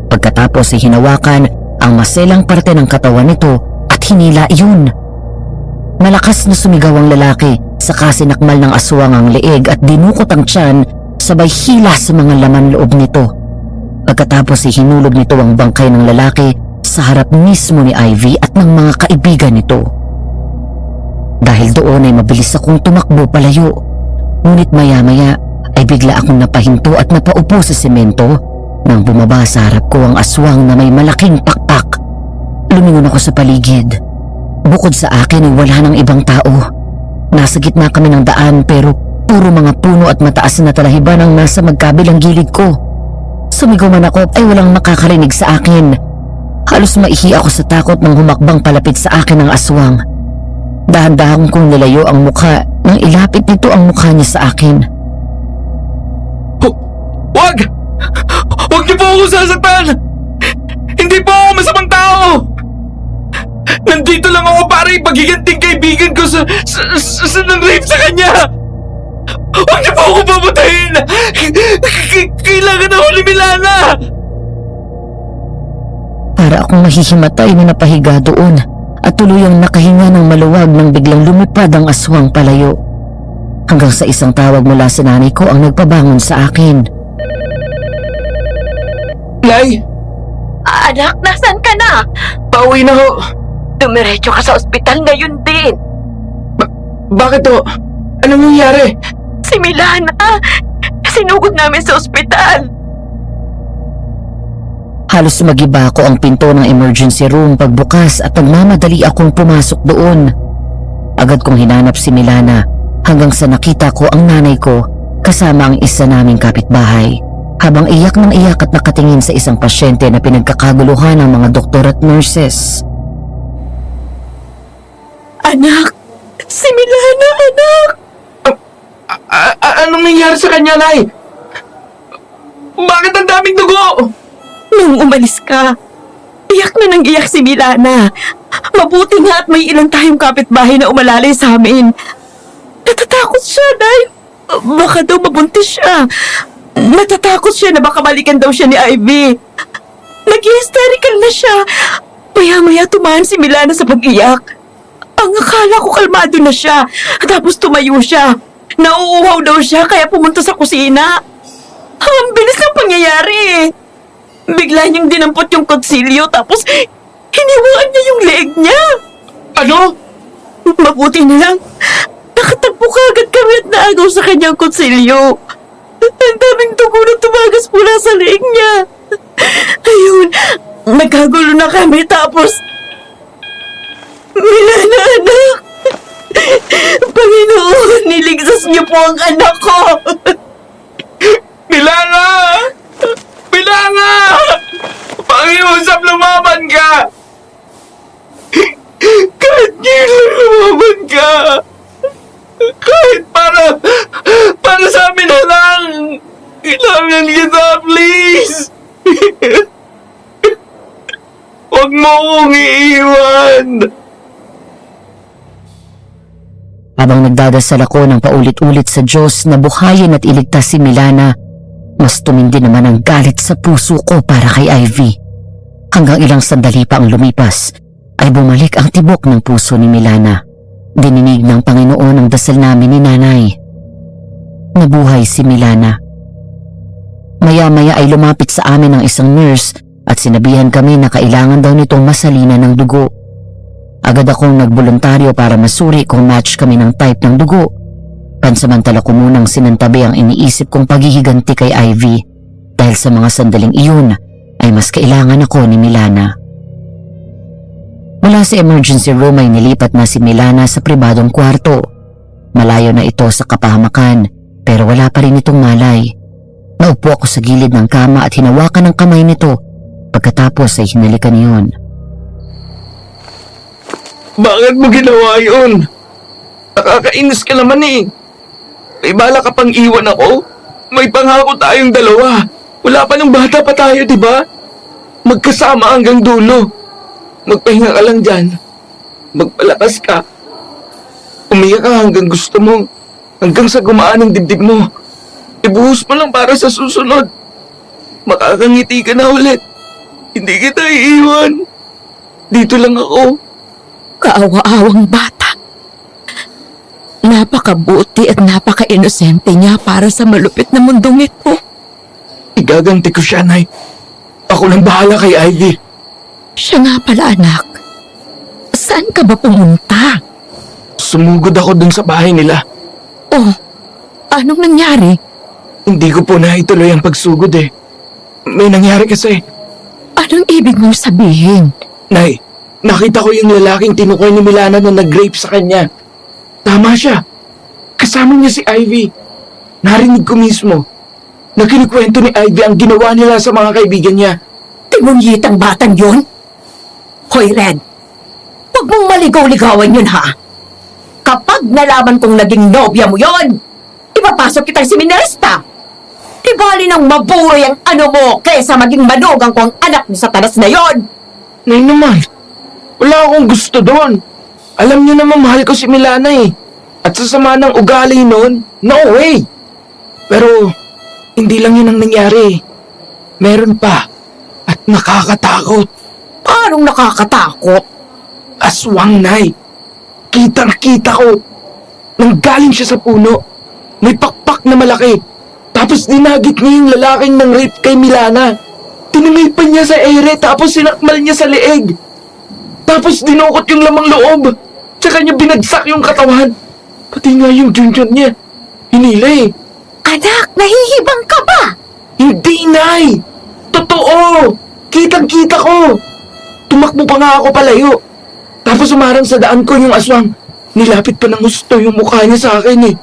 Pagkatapos ay hinawakan ang maselang parte ng katawan nito at hinila iyon. Malakas na sumigaw ang lalaki, saka sinakmal ng aswang ang leeg at dinukot ang tiyan sabay hila sa mga laman loob nito. Pagkatapos ay hinulog nito ang bangkay ng lalaki sa harap mismo ni Ivy at ng mga kaibigan nito. Dahil doon ay mabilis akong tumakbo palayo. Ngunit maya-maya ay bigla akong napahinto at napaupo sa semento nang bumaba sa harap ko ang aswang na may malaking pakpak. Lumingon ako sa paligid. Bukod sa akin ay wala ng ibang tao. Nasa gitna kami ng daan pero puro mga puno at mataas na talahiban ang nasa magkabilang gilid ko. Sumigaw man ako ay walang makakarinig sa akin. Halos maihi ako sa takot nang humakbang palapit sa akin ang aswang. Dahan-dahan kong nilayo ang mukha nang ilapit nito ang mukha niya sa akin. Wag! Wag niyo po ako sasaktan! Hindi po ako masamang tao! Nandito lang ako para ipagiganting kaibigan ko sa nang-rape sa kanya! Wag niyo po ako papatayin! Kailangan ako ni Milana! Para akong mahihimatay na napahiga doon at tuluyang nakahinga ng maluwag nang biglang lumipad ang aswang palayo. Hanggang sa isang tawag mula sa nanay ko ang nagpabangon sa akin. Lai! Anak, nasan ka na? Pauwi na ho! Dumiretso ka sa ospital ngayon din. Bakit ho? Anong nangyari? Si Milana! Sinugod namin sa ospital! Halos magiba ko ang pinto ng emergency room pagbukas at nagmamadali akong pumasok doon. Agad kong hinanap si Milana hanggang sa nakita ko ang nanay ko kasama ang isa naming kapitbahay. Habang iyak ng iyak at nakatingin sa isang pasyente na pinagkakaguluhan ng mga doktor at nurses. Anak! Si Milana, anak! Anong nangyari sa kanya, Nay? Bakit ang daming dugo? Nung umalis ka, iyak na nang iyak si Milana. Mabuti nga at may ilang tayong kapitbahay na umalalay sa amin. Natatakot siya dahil baka daw mabuntis siya. Natatakot siya na baka balikan daw siya ni Ivy. Nag-hysterical na siya. Maya-maya tumahan si Milana sa pag-iyak. Ang akala ko kalmado na siya. Tapos tumayo siya. Nauuhaw daw siya kaya pumunta sa kusina. Ang bilis ng pangyayari. Bigla niyang dinampot yung kutsilyo tapos hiniwaan niya yung leeg niya. Ano? Mabuti na lang. Nakatagpo ka agad kami at naagaw sa kanyang kutsilyo. Ang daming dugo na tumagas mula sa leeg niya. Ayun, nagkagulo na kami tapos... Milana, anak! Panginoon, niligtas niyo po ang anak ko! Milana! Milana! Pakiusap, lumaban ka! Kahit kailan lumaban ka! Kahit para sa amin na lang! Kailangan kita, please! Huwag mo kong iiwan! Habang nagdadasal ako ng paulit-ulit sa Diyos na buhayin at iligtas si Milana, mas tumindi naman ang galit sa puso ko para kay Ivy. Hanggang ilang sandali pa ang lumipas, ay bumalik ang tibok ng puso ni Milana. Dininig ng Panginoon ang dasal namin ni Nanay. Nabuhay si Milana. Maya-maya ay lumapit sa amin ang isang nurse at sinabihan kami na kailangan daw nitong masalina ng dugo. Agad akong nagboluntaryo para masuri kung match kami ng type ng dugo. Pansamantala ko munang sinantabi ang iniisip kong paghihiganti kay Ivy dahil sa mga sandaling iyon ay mas kailangan ako ni Milana. Mula sa emergency room ay nilipat na si Milana sa pribadong kwarto. Malayo na ito sa kapahamakan pero wala pa rin itong malay. Naupo ako sa gilid ng kama at hinawakan ng kamay nito pagkatapos ay hinalikan niyon. Bakit mo ginawa yun? Nakakainis ka naman eh. May bala ka pang iwan ako? May pangako tayong dalawa. Wala pa nang bata pa tayo, di ba? Magkasama hanggang dulo. Magpahinga ka lang dyan. Magpalakas ka. Umiyak ka hanggang gusto mo. Hanggang sa gumaan ang dibdib mo. Ibuhos mo lang para sa susunod. Makakangiti ka na ulit. Hindi kita iiwan. Dito lang ako. Kaawa-awang bata. Napakabuti at napaka-inosente niya para sa malupit na mundong ito. Igaganti ko siya, Nay. Ako lang bahala kay Ivy. Siya nga pala, anak. Saan ka ba pumunta? Sumugod ako dun sa bahay nila. Oh, anong nangyari? Hindi ko po naituloy ang pagsugod eh. May nangyari kasi. Anong ibig mong sabihin? Nay, nakita ko yung lalaking tinukoy ni Milana na nag-rape sa kanya. Tama siya. Kasama niya si Ivy. Narinig ko mismo na kinikwento ni Ivy ang ginawa nila sa mga kaibigan niya. Timungyitang batang yun? Hoy, Red. Huwag mong maligaw-ligawan yun, ha? Kapag nalaman kong naging nobya mo yon, ipapasok kitang seminarista. Di bali nang mabuhay ang ano mo kaysa maging manugang ko ang anak ni Satanas na yon. Nay naman, wala akong gusto doon. Alam niyo naman mahal ko si Milana eh. At sa sama ng ugali noon, no way. Pero, hindi lang yun ang nangyari. Meron pa. At nakakatakot. Anong nakakatakot? Aswang, Nay. Kitang-kita ko. Nanggaling siya sa puno. May pakpak na malaki. Tapos dinagit niya yung lalaking ng rape kay Milana. Tinangay pa niya sa ere tapos sinakmal niya sa leeg. Tapos dinukot yung lamang loob. Tsaka niya binagsak yung katawan. Pati nga yung junjun niya. Manila eh. Anak, nahihibang ka ba? Hindi, Nay! Totoo! Kitang-kita ko! Tumakbo pa nga ako palayo. Tapos umarang sa daan ko yung aswang. Nilapit pa ng gusto yung mukha niya sa akin eh.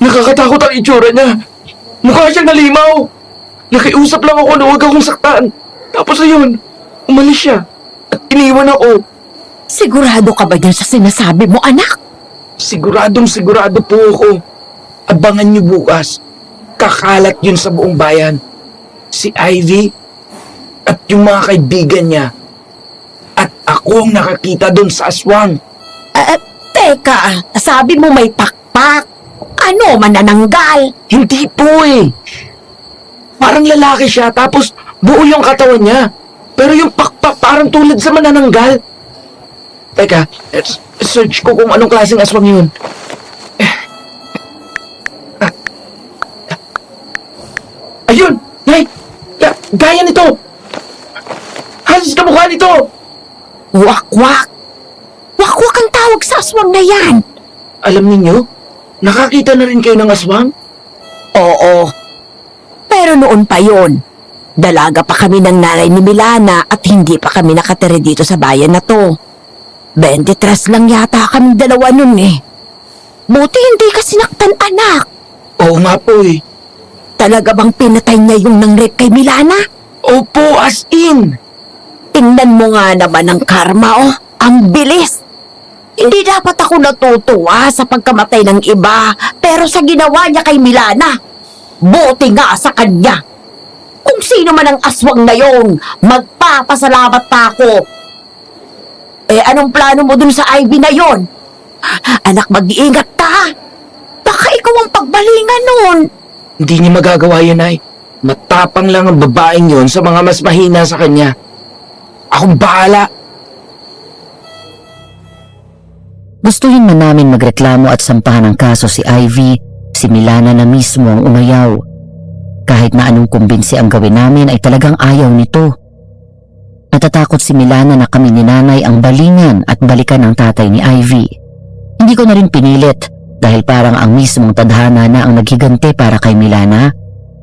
Nakakatakot ang itsura niya. Mukha siyang nalimaw. Nakiusap lang ako na huwag akong saktan. Tapos ayun, umalis siya. At iniwan ako. Sigurado ka ba dyan sa sinasabi mo, anak? Siguradong sigurado po ako. Abangan niyo bukas. Kakalat yun sa buong bayan. Si Ivy at yung mga kaibigan niya. At ako ang nakakita doon sa aswang. Teka, sabi mo may pakpak. Ano, manananggal? Hindi po eh. Parang lalaki siya tapos buo yung katawan niya. Pero yung pakpak parang tulad sa manananggal. Teka, search ko kung anong klaseng aswang yun. Ayun! Nay! Gaya nito! Halos kamukha nito! Wakwak! Wakwak ang tawag sa aswang na yan! Alam ninyo, nakakita na rin kayo ng aswang? Oo. Pero noon pa yon. Dalaga pa kami ng nanay ni Milana at hindi pa kami nakatira dito sa bayan na to. 23 lang yata kaming dalawa nun eh. Buti hindi ka sinaktan, anak. Oo nga po eh. Talaga bang pinatay niya yung nang-rape kay Milana? Opo, as in! Tingnan mo nga naman ang karma, oh. Ang bilis! Hindi dapat ako natutuwa sa pagkamatay ng iba, pero sa ginawa niya kay Milana, buti nga sa kanya. Kung sino man ang aswang na yon, magpapasalamat pa ako. Eh, anong plano mo dun sa Ivy na yon? Anak, mag-iingat ka, ha? Baka ikaw ang pagbalingan nun. Hindi niya magagawa yun, ay. Matapang lang ang babaeng yon sa mga mas mahina sa kanya. Akong bahala. Gustuhin man namin magreklamo at sampahan ng kaso si Ivy, si Milana na mismo ang umayaw. Kahit na anong kumbinsi ang gawin namin ay talagang ayaw nito. Natatakot si Milana na kami ni nanay ang balingan at balikan ng tatay ni Ivy. Hindi ko na rin pinilit dahil parang ang mismong tadhana na ang naghigante para kay Milana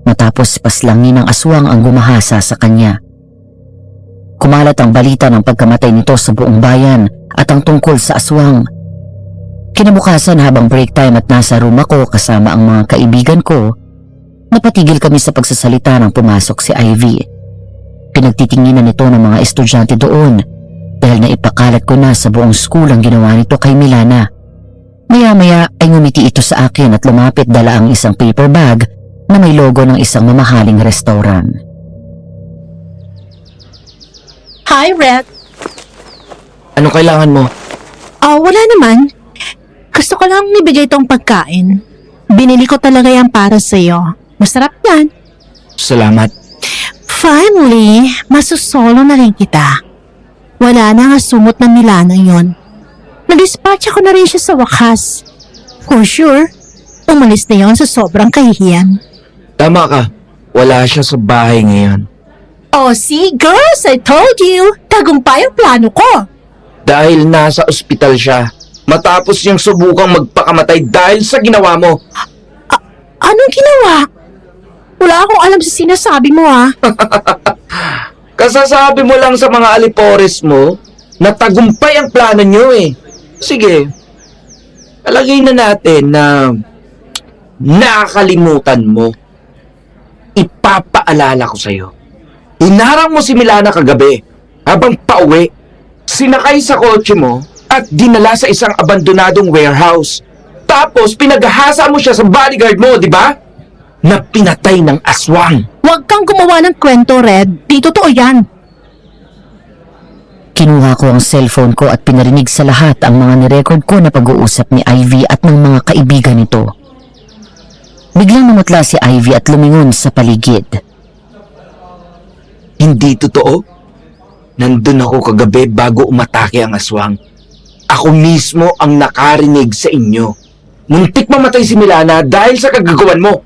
matapos paslangin ng aswang ang gumahasa sa kanya. Kumalat ang balita ng pagkamatay nito sa buong bayan at ang tungkol sa aswang. Kinabukasan habang break time at nasa room ako kasama ang mga kaibigan ko, napatigil kami sa pagsasalita nang pumasok si Ivy. Pinagtitinginan nito ng mga estudyante doon dahil naipakalat ko na sa buong school ang ginawa nito kay Milana. Maya-maya ay ngumiti ito sa akin at lumapit dala ang isang paper bag na may logo ng isang mamahaling restaurant. Hi, Red. Ano kailangan mo? Wala naman. Gusto ko lang ibigay itong pagkain. Binili ko talaga yan para sa'yo. Masarap yan. Salamat. Finally, masusolo na rin kita. Wala na nga sumot na Milana yon. Nadispatch ako na rin siya sa wakas. For sure, umalis na yon sa sobrang kahihiyan. Tama ka. Wala siya sa bahay ngayon. Oh, see, girls, I told you. Tagumpay ang plano ko. Dahil nasa ospital siya. Matapos niyang subukang magpakamatay dahil sa ginawa mo. Anong ginawa? Wala akong alam sa sinasabi mo, ha? Kasasabi mo lang sa mga alipores mo na tagumpay ang plano niyo eh. Sige, palagay na natin na nakakalimutan mo. Ipapaalala ko sa'yo. Inarang mo si Milana kagabi habang pauwi. Sinakay sa kotse mo at dinala sa isang abandonadong warehouse. Tapos pinaghahasa mo siya sa bodyguard mo, di ba? Na pinatay ng aswang. Huwag kang gumawa ng kwento, Red. Di totoo yan. Kinuha ko ang cellphone ko at pinarinig sa lahat ang mga nirecord ko na pag-uusap ni Ivy at ng mga kaibigan nito. Biglang namutla si Ivy at lumingon sa paligid. Hindi totoo. Nandun ako kagabi bago umatake ang aswang. Ako mismo ang nakarinig sa inyo. Muntik mamatay si Milana dahil sa kagagawan mo.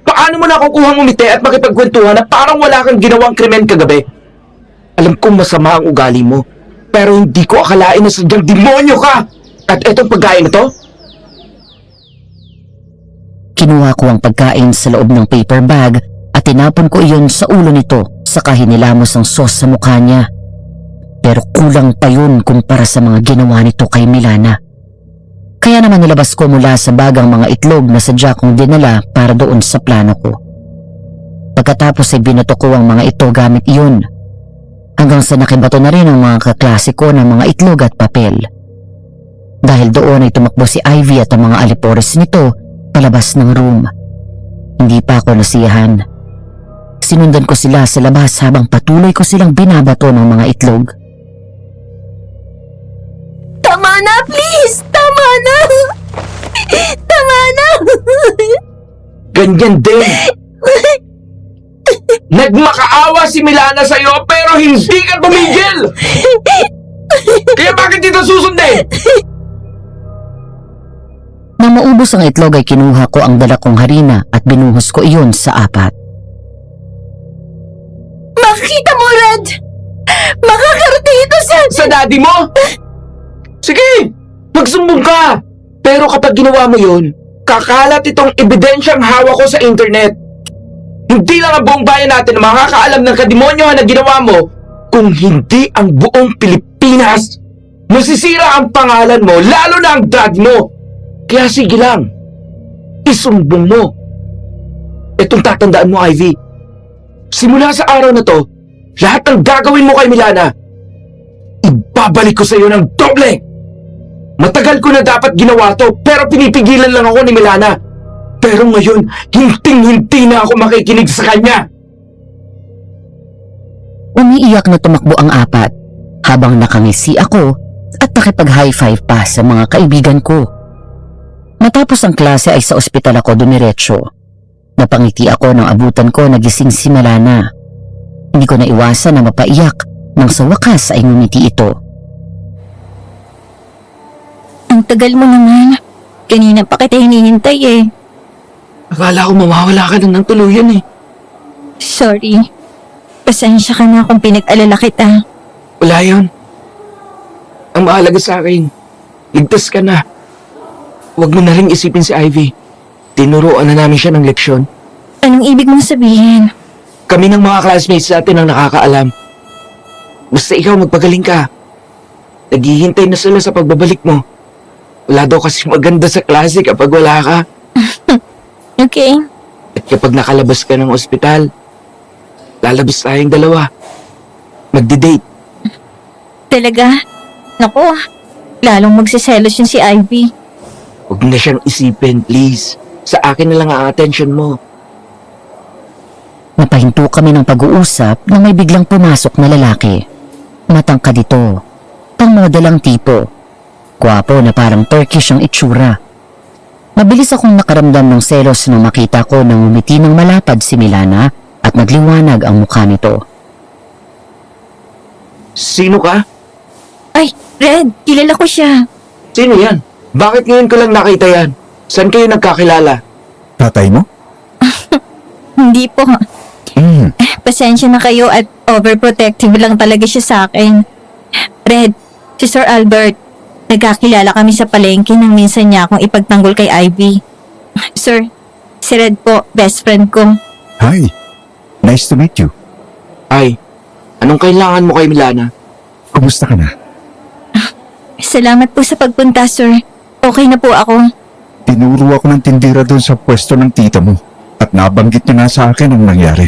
Paano mo nakukuhang umiti at makipagkwentuhan na parang wala kang ginawang krimen kagabi? Alam kong masama ang ugali mo, pero hindi ko akalain na sadyang demonyo ka! At etong pagkain na to? Kinuha ko ang pagkain sa loob ng paper bag at tinapon ko iyon sa ulo nito, saka hinilamos ang sauce sa mukha niya. Pero kulang pa yun kumpara sa mga ginawa nito kay Milana. Kaya naman nilabas ko mula sa bag ang mga itlog na sadya kong dinala para doon sa plano ko. Pagkatapos ay binato ko ang mga ito gamit iyon, hanggang sa nakibato na rin ang mga kaklase ko ng mga itlog at papel. Dahil doon ay tumakbo si Ivy at ang mga alipores nito palabas ng room. Hindi pa ako nasiyahan. Sinundan ko sila sa labas habang patuloy ko silang binabato ng mga itlog. Tama na, please! Tama na! Tama na! Ganyan din. Nagmakaawa si Milana sa'yo pero hindi ka tumigil! Kaya bakit dito susundin? Nang maubos ang itlog ay kinuha ko ang dala kong harina at binuhos ko iyon sa 4. Makikita mo, Red! Makakarating ito Sa daddy mo? Sige, magsumbong ka. Pero kapag ginawa mo yun, kakalat itong ebidensyang hawak ko sa internet. Hindi lang ang buong bayan natin na makakaalam ng kademonyohan na ginawa mo, kung hindi ang buong Pilipinas. Masisira ang pangalan mo, lalo na ang dad mo. Kaya sige lang, isumbong mo. Itong tatandaan mo, Ivy. Simula sa araw na to, lahat ng gagawin mo kay Milana, ibabalik ko sa iyo ng doble. Matagal ko na dapat ginawa to, pero pinipigilan lang ako ni Milana. Pero ngayon, hinting-hinti na ako makikinig sa kanya. Umiiyak na tumakbo ang 4 habang nakangisi ako at nakipag-high five pa sa mga kaibigan ko. Matapos ang klase ay sa ospital ako dumiretso. Napangiti ako nang abutan ko nagising si Milana. Hindi ko naiwasan na mapaiyak nang sa wakas ay ngumiti ito. Ang tagal mo naman. Kanina pa kita hinihintay eh. Akala ko mawawala ka na ng tuluyan eh. Sorry. Pasensya ka na kung pinag-alala kita. Wala yun. Ang mahalaga sa akin, ligtas ka na. Huwag mo na rin isipin si Ivy. Tinuruan na namin siya ng leksyon. Anong ibig mong sabihin? Kami ng mga classmates natin ang nakakaalam. Basta ikaw magpagaling ka. Naghihintay na sila sa pagbabalik mo. Wala daw kasi maganda sa klase kapag wala ka. Okay. At kapag nakalabas ka ng ospital, lalabas tayong dalawa. Magde-date. Talaga? Naku, lalong magsiselos yun si Ivy. Huwag na siyang isipin, please. Sa akin na lang ang attention mo. Napahinto kami ng pag-uusap nang may biglang pumasok na lalaki. Matangkad ito. Pang-model ang tipo. Gwapo na parang Turkish ang itsura. Mabilis akong nakaramdam ng selos nang makita ko nang umiti ng malapad si Milana at nagliwanag ang mukha nito. Sino ka? Ay, Red, kilala ko siya. Sino yan? Bakit ngayon ko lang nakita yan? Saan kayo nagkakilala? Tatay mo? Hindi po. Pasensya na kayo at overprotective lang talaga siya sa akin. Red, si Sir Albert, nagkakilala kami sa palengke nang minsan niya akong ipagtanggol kay Ivy. Sir, si Red po, best friend ko. Hi. Nice to meet you. Ay, anong kailangan mo kay Milana? Kumusta ka na? Salamat po sa pagpunta, sir. Okay na po ako. Tinuro ako ng tindira doon sa pwesto ng tita mo at nabanggit niya nga sa akin ang nangyari.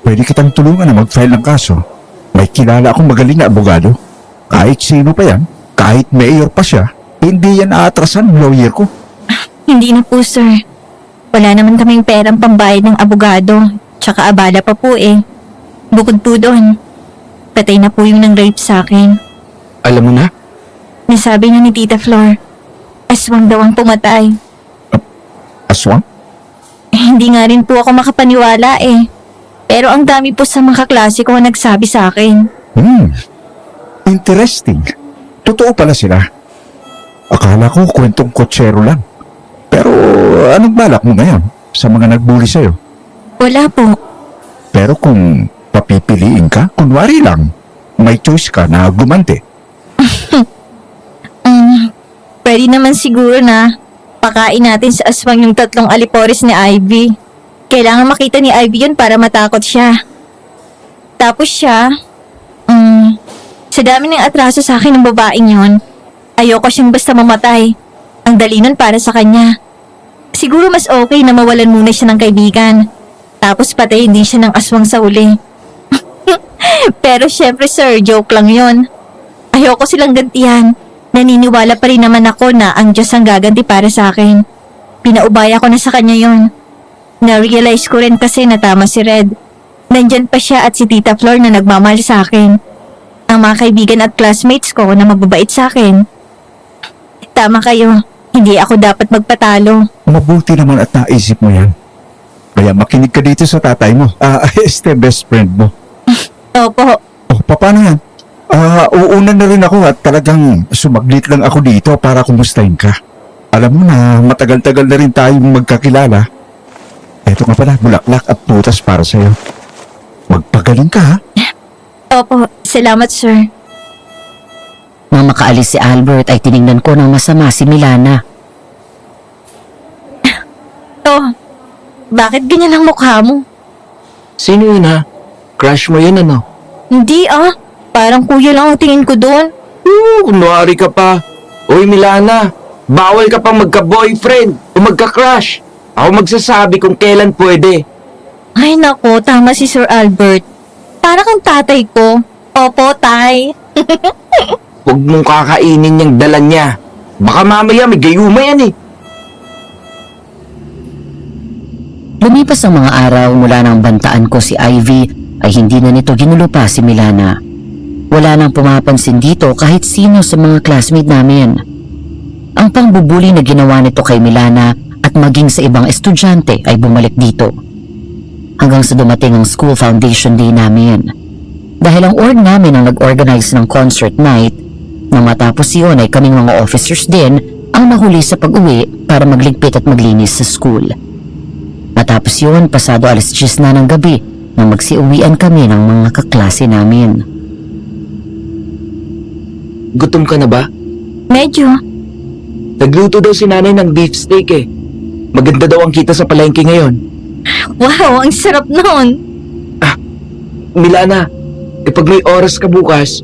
Pwede kitang tulungan na mag-file ng kaso. May kilala akong magaling na abogado. Kahit sino pa yan, kahit mayor pa siya, hindi yan aatrasan ng lawyer ko. Hindi na po, sir. Wala naman kaming perang pambayad ng abogado. Tsaka abala pa po eh. Bukod po doon, patay na po yung nang rape sa akin. Alam mo na? Nasabi na ni Tita Flor, aswang daw ang pumatay. Aswang? Hindi nga rin po ako makapaniwala eh. Pero ang dami po sa mga kaklase ko ang nagsabi sa akin. Interesting. Totoo pala sila. Akala ko kwentong kotsero lang. Pero anong balak mo ngayon sa mga nagbuli sa'yo? Wala po. Pero kung papipiliin ka, kunwari lang, may choice ka na gumante. Pwede naman siguro na Pakain natin sa aswang yung 3 aliporis ni Ivy. Kailangan makita ni Ivy yun para matakot siya. Tapos siya, sa dami ng atraso sa akin ng babaeng yun, ayoko siyang basta mamatay. Ang dali nun para sa kanya. Siguro mas okay na mawalan muna siya ng kaibigan. Tapos patayin din siya ng aswang sa uli. Pero syempre sir, joke lang yun. Ayoko silang gantihan. Naniniwala pa rin naman ako na ang Diyos ang gaganti para sa akin. Pinaubaya ko na sa kanya yon. Na-realize ko rin kasi na tama si Red. Nandyan pa siya at si Tita Flor na nagmamahal sa akin. Ang mga kaibigan at classmates ko na mababait sa akin. Tama kayo, hindi ako dapat magpatalo. Mabuti naman at naisip mo yan. Kaya makinig ka dito sa tatay mo. Este best friend mo. Opo, Oh, paano yan? Uuna na rin ako at talagang sumaglit lang ako dito para kumustahin ka. Alam mo na matagal-tagal na rin tayong magkakilala. Eto nga pala, bulaklak at putas para sa'yo. Magpagaling ka ha? opo, salamat sir. Nang makaalis si Albert ay tiningnan ko ng masama si Milana. Oh, bakit ganyan ang mukha mo? Sino yun ha? Crush mo yun ano? Hindi parang kuya lang ang tingin ko doon. Kunwari ka pa. Uy Milana, bawal ka pang magka-boyfriend o magka-crush. Ako magsasabi kung kailan pwede. Ay nako, tama si Sir Albert. Para kang tatay ko. Opo, tay. Huwag mong kakainin yung dala niya. Baka mamaya may gayuma yan eh. Lumipas ang mga araw mula nang bantaan ko si Ivy ay hindi na nito ginulo pa si Milana. Wala nang pumapansin dito kahit sino sa mga classmate namin. Ang pangbubuli na ginawa nito kay Milana at maging sa ibang estudyante ay bumalik dito. Hanggang sa dumating ang school foundation day namin. Dahil ang org namin ang nag-organize ng concert night, nang matapos yun ay kaming mga officers din ang nahuli sa pag-uwi para magligpit at maglinis sa school. Matapos yun, pasado 10:00 na ng gabi nang magsiuwian kami ng mga kaklase namin. Gutom ka na ba? Medyo. Nagluto daw si nanay ng beef steak eh. Maganda daw ang kita sa palengke ngayon. Wow, ang sarap nun. Milana, kapag may oras ka bukas,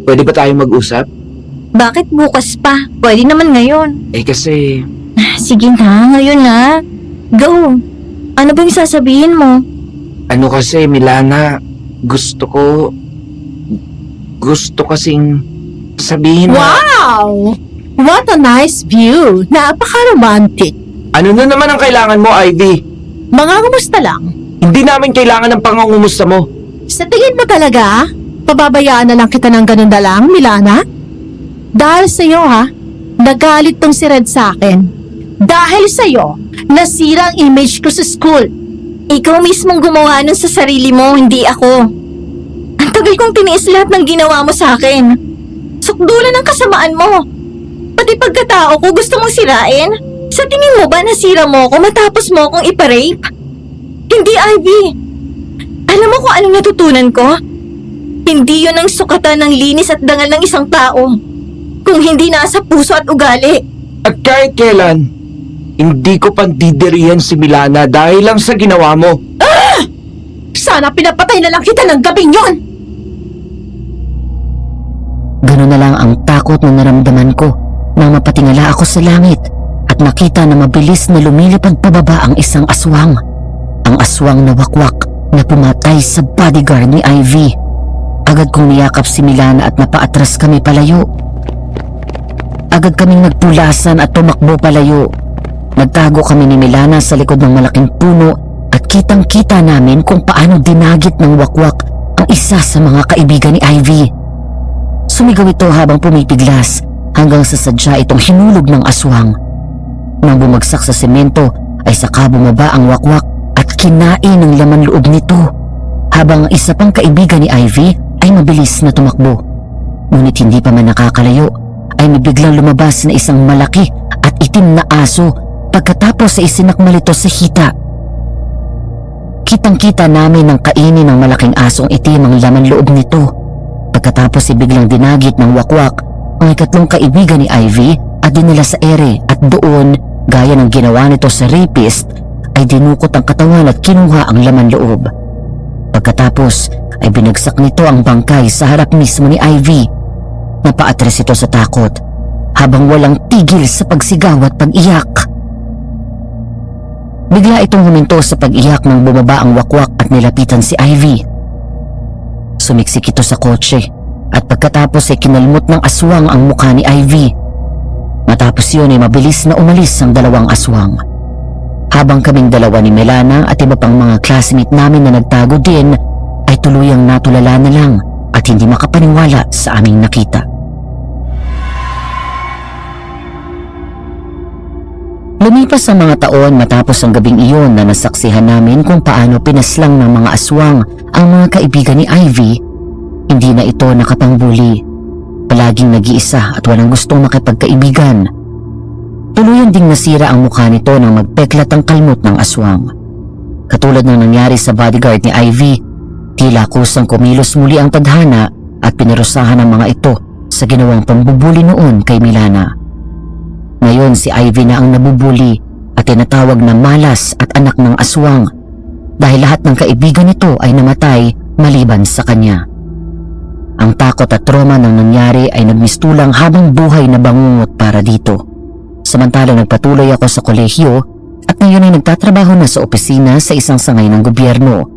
pwede ba tayo mag-usap? Bakit bukas pa? Pwede naman ngayon. Eh kasi, Sige na, ngayon na. Go. Ano ba yung sasabihin mo? ano kasi Milana, gusto kasing sabihin na, Wow! What a nice view! Napaka-romantic. ano na naman ang kailangan mo, Ivy? Mga kumusta lang? Hindi namin kailangan ng pangungumusta mo. Sa tingin mo talaga, pababayaan na lang kita ng ganun na lang, Milana? Dahil sa'yo ha, nagalit tong si Red sa akin. Dahil sa'yo, nasira ang image ko sa school. Ikaw mismong gumawa nun sa sarili mo, hindi ako. Ang tagal kong tiniis lahat ng ginawa mo sa akin. Sukdulan ang kasamaan mo. Pati pagkatao ko gusto mong sirain. Sa tingin mo ba nasira mo ako matapos mo akong iparape? Hindi, Ivy. Alam mo kung anong natutunan ko? Hindi yun ang sukatan ng linis at dangal ng isang tao. Kung hindi nasa puso at ugali. At kahit kailan, hindi ko pandidirihan si Milana dahil lang sa ginawa mo. Sana pinapatay na lang kita ng gabing yon. Ganun na lang ang takot na naramdaman ko nang mapatingala ako sa langit at nakita na mabilis na lumilipad pababa ang isang aswang. Ang aswang na wakwak na pumatay sa bodyguard ni Ivy. Agad kong niyakap si Milana at napaatras kami palayo. Agad kaming nagpulasan at tumakbo palayo. Nagtago kami ni Milana sa likod ng malaking puno at kitang-kita namin kung paano dinagit ng wakwak ang isa sa mga kaibigan ni Ivy. Sumigaw ito habang pumipiglas hanggang sa sadya itong hinulog ng aswang. Nang bumagsak sa semento ay saka bumaba ang wakwak at kinain ng laman loob nito habang ang isa pang kaibigan ni Ivy ay mabilis na tumakbo. Ngunit hindi pa man nakakalayo ay may biglang lumabas na isang malaki at itim na aso pagkatapos ay isinakmal ito sa hita. Kitang-kita namin ng kainin ng malaking asong itim ang laman loob nito. Pagkatapos ay biglang dinagit ng wakwak ang ikatlong kaibigan ni Ivy at dinala sa ere at doon Gaya ng ginawa nito sa rapist, ay dinukot ang katawan at kinuha ang laman loob. Pagkatapos ay binagsak nito ang bangkay sa harap mismo ni Ivy. Napaatras ito sa takot habang walang tigil sa pagsigaw at pag-iyak. Bigla itong huminto sa pag-iyak nang bumaba ang wakwak at nilapitan si Ivy. Sumiksik ito sa kotse at pagkatapos ay kinalmot ng aswang ang mukha ni Ivy. Matapos yun ay mabilis na umalis ang dalawang aswang. Habang kaming dalawa ni Melana at iba pang mga classmate namin na nagtago din ay tuluyang natulala na lang at hindi makapaniwala sa aming nakita. Lumipas ang mga taon matapos ang gabing iyon na nasaksihan namin kung paano pinaslang ng mga aswang ang mga kaibigan ni Ivy. Hindi na ito nakapangbuli. Palaging nag-iisa at walang gustong makipagkaibigan. Tuluyan ding nasira ang mukha nito nang magpeklat ang kalmot ng aswang. Katulad ng nangyari sa bodyguard ni Ivy, tila kusang kumilos muli ang tadhana at pinarusahan ng mga ito sa ginawang pambubuli noon kay Milana. Ngayon si Ivy na ang nabubuli at tinatawag na malas at anak ng aswang dahil lahat ng kaibigan nito ay namatay maliban sa kanya. Ang takot at trauma ng nangyari ay nagmistulang habang buhay na bangungot para dito. Samantalang nagpatuloy ako sa kolehiyo at ngayon ay nagtatrabaho na sa opisina sa isang sangay ng gobyerno.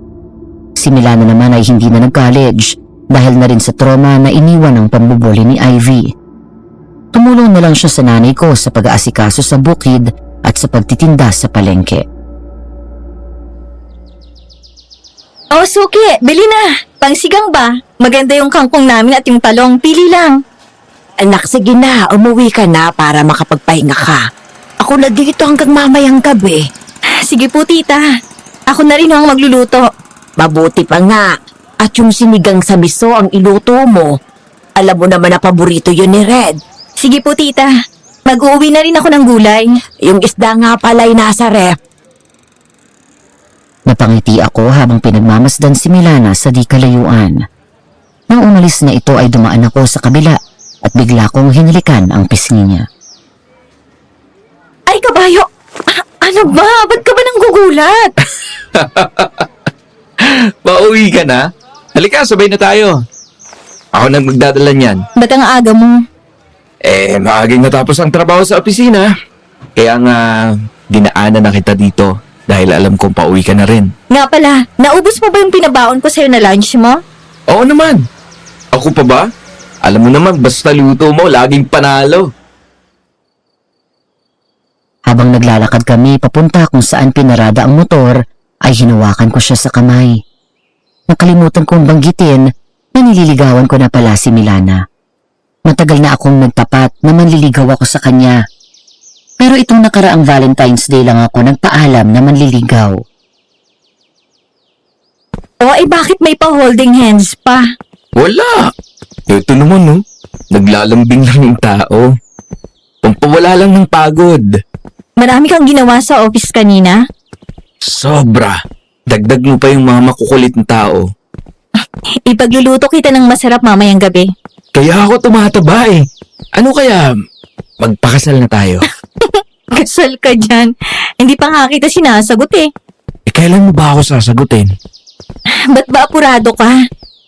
Si Milana naman ay hindi na nag-college dahil na rin sa trauma na iniwan ng pambubuli ni Ivy. Tumulong na lang siya sa nanay ko sa pag-aasikaso sa bukid at sa pagtitinda sa palengke. Oh, Suki, bili na. Pangsigang ba? Maganda yung kangkong namin at yung talong. Pili lang. Anak, sige na, umuwi ka na para makapagpahinga ka. Ako na dito hanggang mamayang gabi. Sige po, tita. Ako na rin ang magluluto. Mabuti pa nga. At yung sinigang sa miso ang iluto mo. Alam mo naman na paborito yun ni Red. Sige po, tita. Mag-uuwi na rin ako ng gulay. Yung isda nga pala'y nasa ref. Napangiti ako habang pinagmamasdan si Milana sa di kalayuan. Nang umalis na ito ay dumaan ako sa kabila at bigla kong hinalikan ang pisngi niya. Ay, kabayo! Ano ba? Ba't ka ba nang gugulat? Pauwi ka na? Halika, sabay na tayo. Ako nang magdadala niyan. Ba't ang aga mo? Maaging natapos ang trabaho sa opisina. Kaya nga, dinaanan na kita dito dahil alam kong pauwi ka na rin. Nga pala, naubos mo ba yung pinabaon ko sa'yo na lunch mo? Oo naman. Ako pa ba? Alam mo naman, basta luto mo, laging panalo. Habang naglalakad kami papunta kung saan pinarada ang motor, ay hinawakan ko siya sa kamay. Nakalimutan kong banggitin na nililigawan ko na pala si Milana. Matagal na akong nagtapat na manliligaw ako sa kanya. Pero itong nakaraang Valentine's Day lang ako nagpaalam na manliligaw. Bakit may pa-holding hands pa? Wala. Ito naman, no? Naglalambing lang yung tao. Pampawala lang ng pagod. Marami kang ginawa sa office kanina? Sobra. Dagdag mo pa yung mga makukulit na tao. Ipagluluto kita ng masarap mamayang gabi. Kaya ako tumataba eh. Ano kaya? Magpakasal na tayo. Kasal ka dyan. Hindi pa nga kita sinasagot eh. Kailan mo ba ako sasagutin? Ba't ba apurado ka?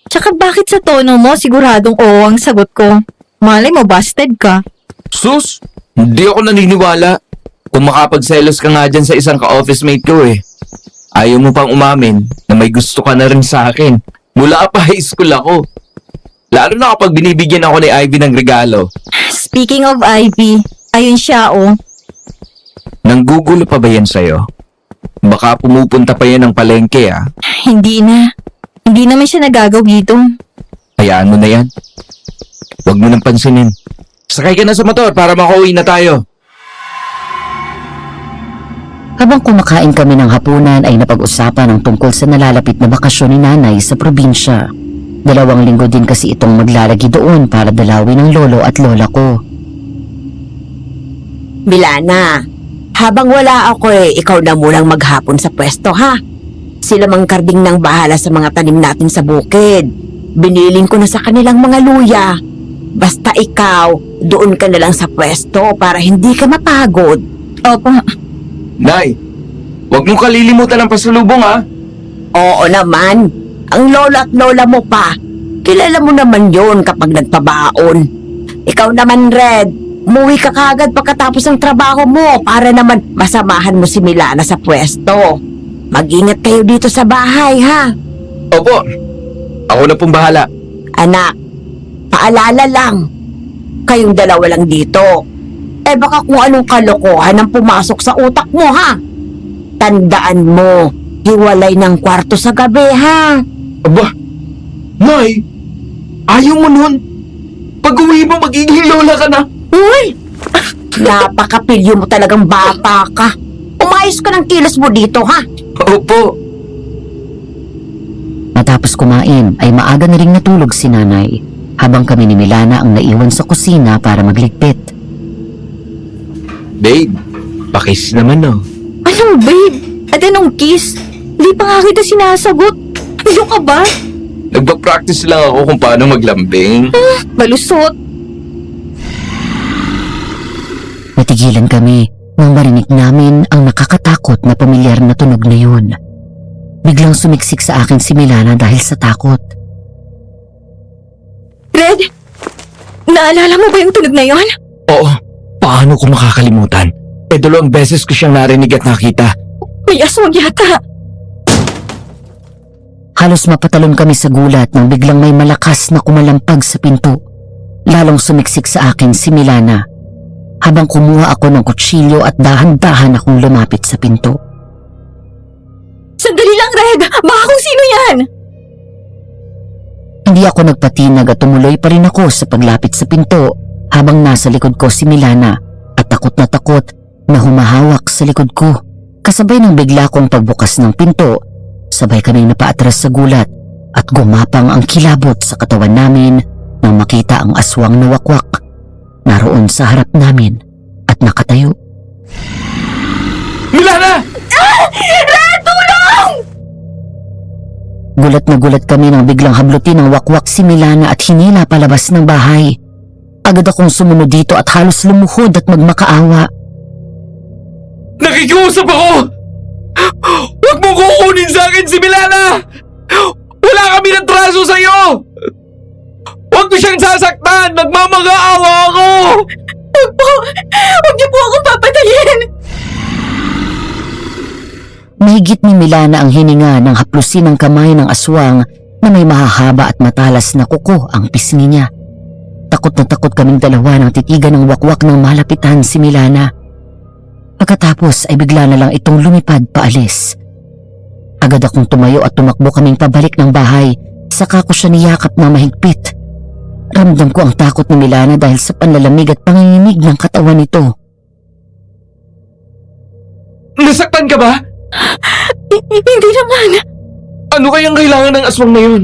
Tsaka bakit sa tono mo siguradong oo ang sagot ko? Malay mo, busted ka. Sus, hindi ako naniniwala. Kung makapagselos ka nga dyan sa isang ka-office mate ko eh. Ayaw mo pang umamin na may gusto ka na rin sa akin. Mula pa high school ako. Lalo na kapag binibigyan ako ni Ivy ng regalo. Speaking of Ivy, ayun siya oh. Nanggugulo pa ba yan sa'yo? Baka pumupunta pa yan ng palengke ah. Hindi na. Hindi naman siya nagagaw dito. Hayaan mo na yan. Huwag mo nang pansinin. Sakay ka na sa motor para makauwi na tayo. Habang kumakain kami ng hapunan ay napag-usapan ang tungkol sa nalalapit na bakasyon ni nanay sa probinsya. 2 linggo din kasi itong maglalagi doon para dalawin ng lolo at lola ko. Milana, habang wala ako ikaw na munang maghapon sa pwesto ha. Sila mang karding nang bahala sa mga tanim natin sa bukid. Biniling ko na sa kanilang mga luya. Basta ikaw, doon ka na lang sa pwesto para hindi ka mapagod. Opo. Nay, huwag mong kalilimutan ang pasalubong ha. Oo naman. Ang lola at lola mo pa. Kilala mo naman yun kapag nagpabaon. Ikaw naman, Red. Umuwi ka kagad pagkatapos ng trabaho mo para naman masamahan mo si Milana sa pwesto. Mag-ingat kayo dito sa bahay, ha? Opo, ako na pong bahala. Anak, paalala lang. Kayong dalawa lang dito. Eh baka kung anong kalokohan ang pumasok sa utak mo, ha? Tandaan mo, hiwalay ng kwarto sa gabi, ha? Aba, Nay, ayaw mo nun. Pag-uwi mo, magiging lola ka na. Uy! Napakapilyo mo talagang bata ka. Umayos ka ng kilos mo dito, ha? Opo. Matapos kumain ay maaga na ring natulog si nanay habang kami ni Milana ang naiwan sa kusina para magligpit. Babe, pakis naman no. Anong babe? At anong kiss? Di pa nga kita sinasagot. Ano ka ba? Nagpa-practice lang ako kung paano maglambing. Balusot. Natigilan kami nang marinig namin ang nakakatakot na pamilyar na tunog na yun. Biglang sumiksik sa akin si Milana dahil sa takot. Red, naalala mo ba yung tunog na yon? Oo, paano ko makakalimutan? 2 beses ko siyang narinig at nakita. May aswang yata. Halos mapatalon kami sa gulat nang biglang may malakas na kumalampag sa pinto. Lalong sumiksik sa akin si Milana habang kumuha ako ng kutsilyo at dahan-dahan akong lumapit sa pinto. Sandali lang, Red. Baka kung sino yan. Hindi ako nagpatinag at tumuloy pa rin ako sa paglapit sa pinto habang nasa likod ko si Milana at takot na humahawak sa likod ko. Kasabay ng bigla kong pagbukas ng pinto, sabay kaming napaatras sa gulat at gumapang ang kilabot sa katawan namin nang makita ang aswang na wakwak naroon sa harap namin at nakatayo. Milana! Red, tulong! Gulat na gulat kami nang biglang hablutin ng wakwak si Milana at hinila palabas ng bahay. Agad akong sumunod dito at halos lumuhod at magmakaawa. Nakikiusap ako! Huwag mo kukunin sa akin si Milana! Wala kami ng traso sa'yo! Huwag mo siyang sasaktan! Nagmamag-aawa ako! Huwag niyo po akong papatayin. Mahigit ni Milana ang hininga nang haplusin ng kamay ng aswang na may mahahaba at matalas na kuko ang pisngi niya. Takot na takot kaming dalawa nang titigan ng wakwak ng malapitan si Milana. Pagkatapos ay bigla na lang itong lumipad paalis. Agad akong tumayo at tumakbo kaming pabalik ng bahay, saka ko siya niyakap na mahigpit. Ramdam ko ang takot ni Milana dahil sa panlalamig at panginginig ng katawan nito. Nasaktan ka ba? Hindi naman. Ano kayang kailangan ng aswang na yun?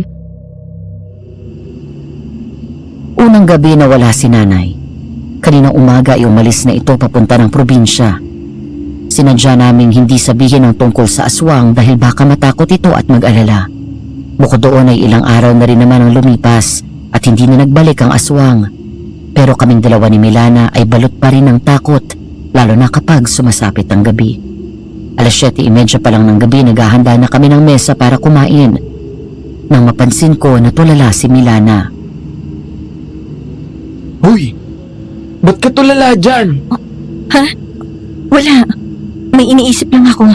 Unang gabi na wala si nanay. Kaninang umaga ay umalis na ito papunta ng probinsya. Sinadya naming hindi sabihin ang tungkol sa aswang dahil baka matakot ito at mag-alala. Bukod doon ay ilang araw na rin naman ang lumipas at hindi na nagbalik ang aswang. Pero kaming dalawa ni Milana ay balot pa rin ng takot, lalo na kapag sumasapit ang gabi. 7:30 pa lang ng gabi naghahanda na kami ng mesa para kumain. Nang mapansin ko na tulala si Milana. Hoy! Ba't ka tulala dyan? Ha? Wala. May iniisip lang ako.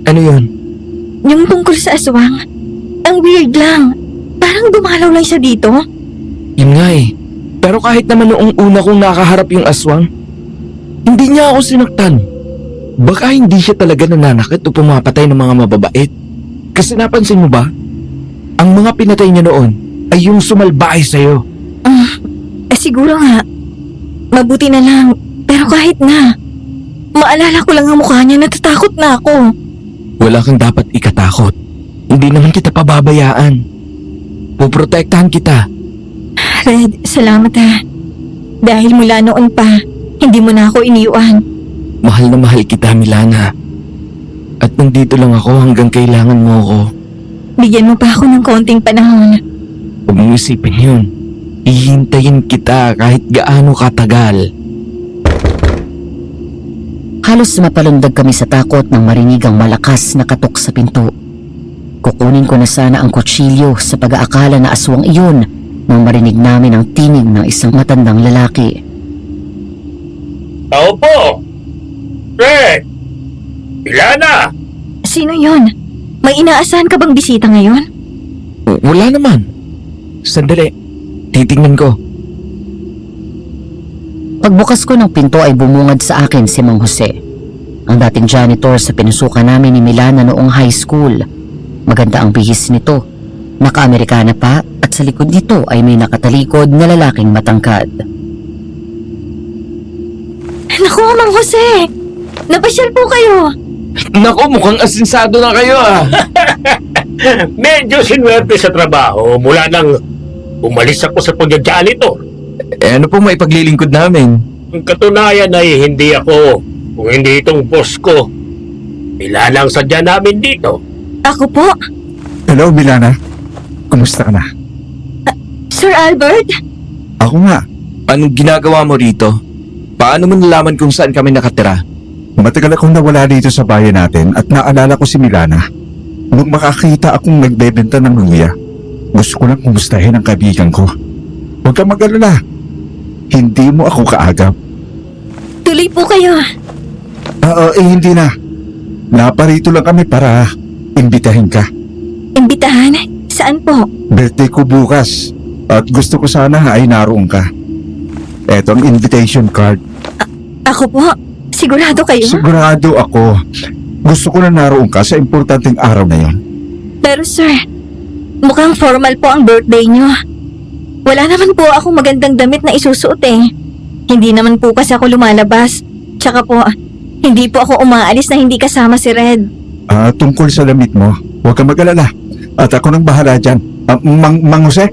Ano yun? Yung tungkol sa aswang. Ang weird lang. Parang dumalaw lang siya dito. Yun nga eh. Pero kahit naman noong una kong nakaharap yung aswang, hindi niya ako sinaktan. Baka hindi siya talaga nananakit o pumapatay ng mga mababait. Kasi napansin mo ba? Ang mga pinatay niya noon ay yung sumalbahe sa'yo. Siguro nga. Mabuti na lang. Pero kahit na. Maalala ko lang ang mukha niya, natatakot na ako. Wala kang dapat ikatakot. Hindi naman kita pababayaan. Puprotektahan kita. Red, salamat ha. Dahil mula noon pa, hindi mo na ako iniwan. Mahal na mahal kita, Milana. At nandito lang ako hanggang kailangan mo ako. Bigyan mo pa ako ng konting panahon. Huwag mong isipin yun. Ihintayin kita kahit gaano katagal. Halos mapalundag kami sa takot nang marinig ang malakas na katok sa pinto. Kukunin ko na sana ang kutsilyo sa pag-aakala na aswang iyon nang marinig namin ang tinig ng isang matandang lalaki. Tao po! Fred! Milana! Sino yon? May inaasahan ka bang bisita ngayon? Wala naman. Sandali. Titingnan ko. Pagbukas ko ng pinto ay bumungad sa akin si Mang Jose, ang dating janitor sa pinusukan namin ni Milana noong high school. Maganda ang bihis nito, naka-Amerikana pa at sa likod nito ay may nakatalikod na lalaking matangkad. Naku, Mang Jose! Napasyal po kayo! Naku, mukhang asinsado na kayo ah. Medyo sinwerte sa trabaho mula nang umalis ako sa pagja-janitor. Ano pong may paglilingkod namin? Ang katunayan ay hindi ako, kung hindi itong boss ko. Milana ang sadya namin dito. Ako po? Hello, Milana. Kumusta ka na? Sir Albert? Ako nga. Anong ginagawa mo rito? Paano mo nalaman kung saan kami nakatira? Matagal akong nawala dito sa bayan natin at naalala ko si Milana. Nung makakita akong nagbebenta ng luya, gusto ko lang kumustahin ang kaibigan ko. Huwag kang mag-alala. Hindi mo ako kaagap. Tuloy po kayo. Hindi na. Naparito lang kami para imbitahin ka. Imbitahan? Saan po? Birthday ko bukas at gusto ko sana ay naroon ka. Eto ang invitation card. Ako po? Sigurado kayo? Sigurado ako. Gusto ko na naroon ka sa importanteng araw na yon. Pero sir, mukhang formal po ang birthday nyo. Wala naman po akong magandang damit na isusuot eh. Hindi naman po kasi ako lumalabas. Tsaka po, hindi po ako umaalis na hindi kasama si Red. Tungkol sa damit mo, huwag kang mag-alala. At ako nang bahala dyan. Mang Jose,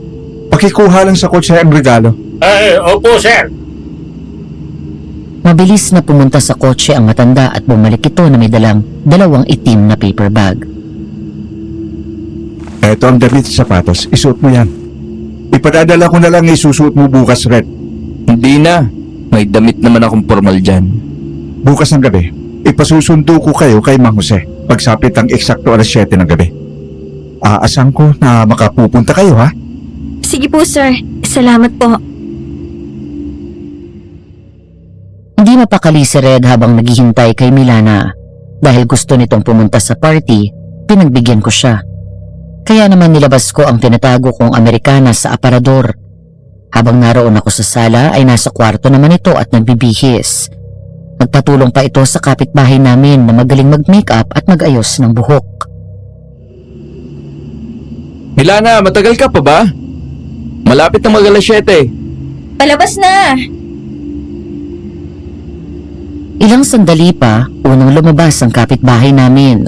pakikuha lang sa kotse ang regalo. Opo, sir. Mabilis na pumunta sa kotse ang matanda at bumalik ito na may dalang 2 itim na paper bag. Eto ang damit at sapatos. Isuot mo yan. Ipadadala ko na lang isusuot mo bukas, Red. Hindi na. May damit naman akong formal dyan. Bukas ng gabi, ipasusundo ko kayo kay Mang Jose pagsapit ang eksakto alas 7 ng gabi. Aasahan ko na makapupunta kayo, ha? Sige po sir, salamat po. Hindi mapakali si Red habang naghihintay kay Milana. Dahil gusto nitong pumunta sa party, pinagbigyan ko siya. Kaya naman nilabas ko ang tinatago kong Amerikana sa aparador. Habang naroon ako sa sala ay nasa kwarto naman ito at nagbibihis. Nagpatulong pa ito sa kapitbahay namin na magaling mag-makeup at mag-ayos ng buhok. Milana, matagal ka pa ba? Malapit na mag-alas 7. Palabas na! Ilang sandali pa, unang lumabas ang kapitbahay namin.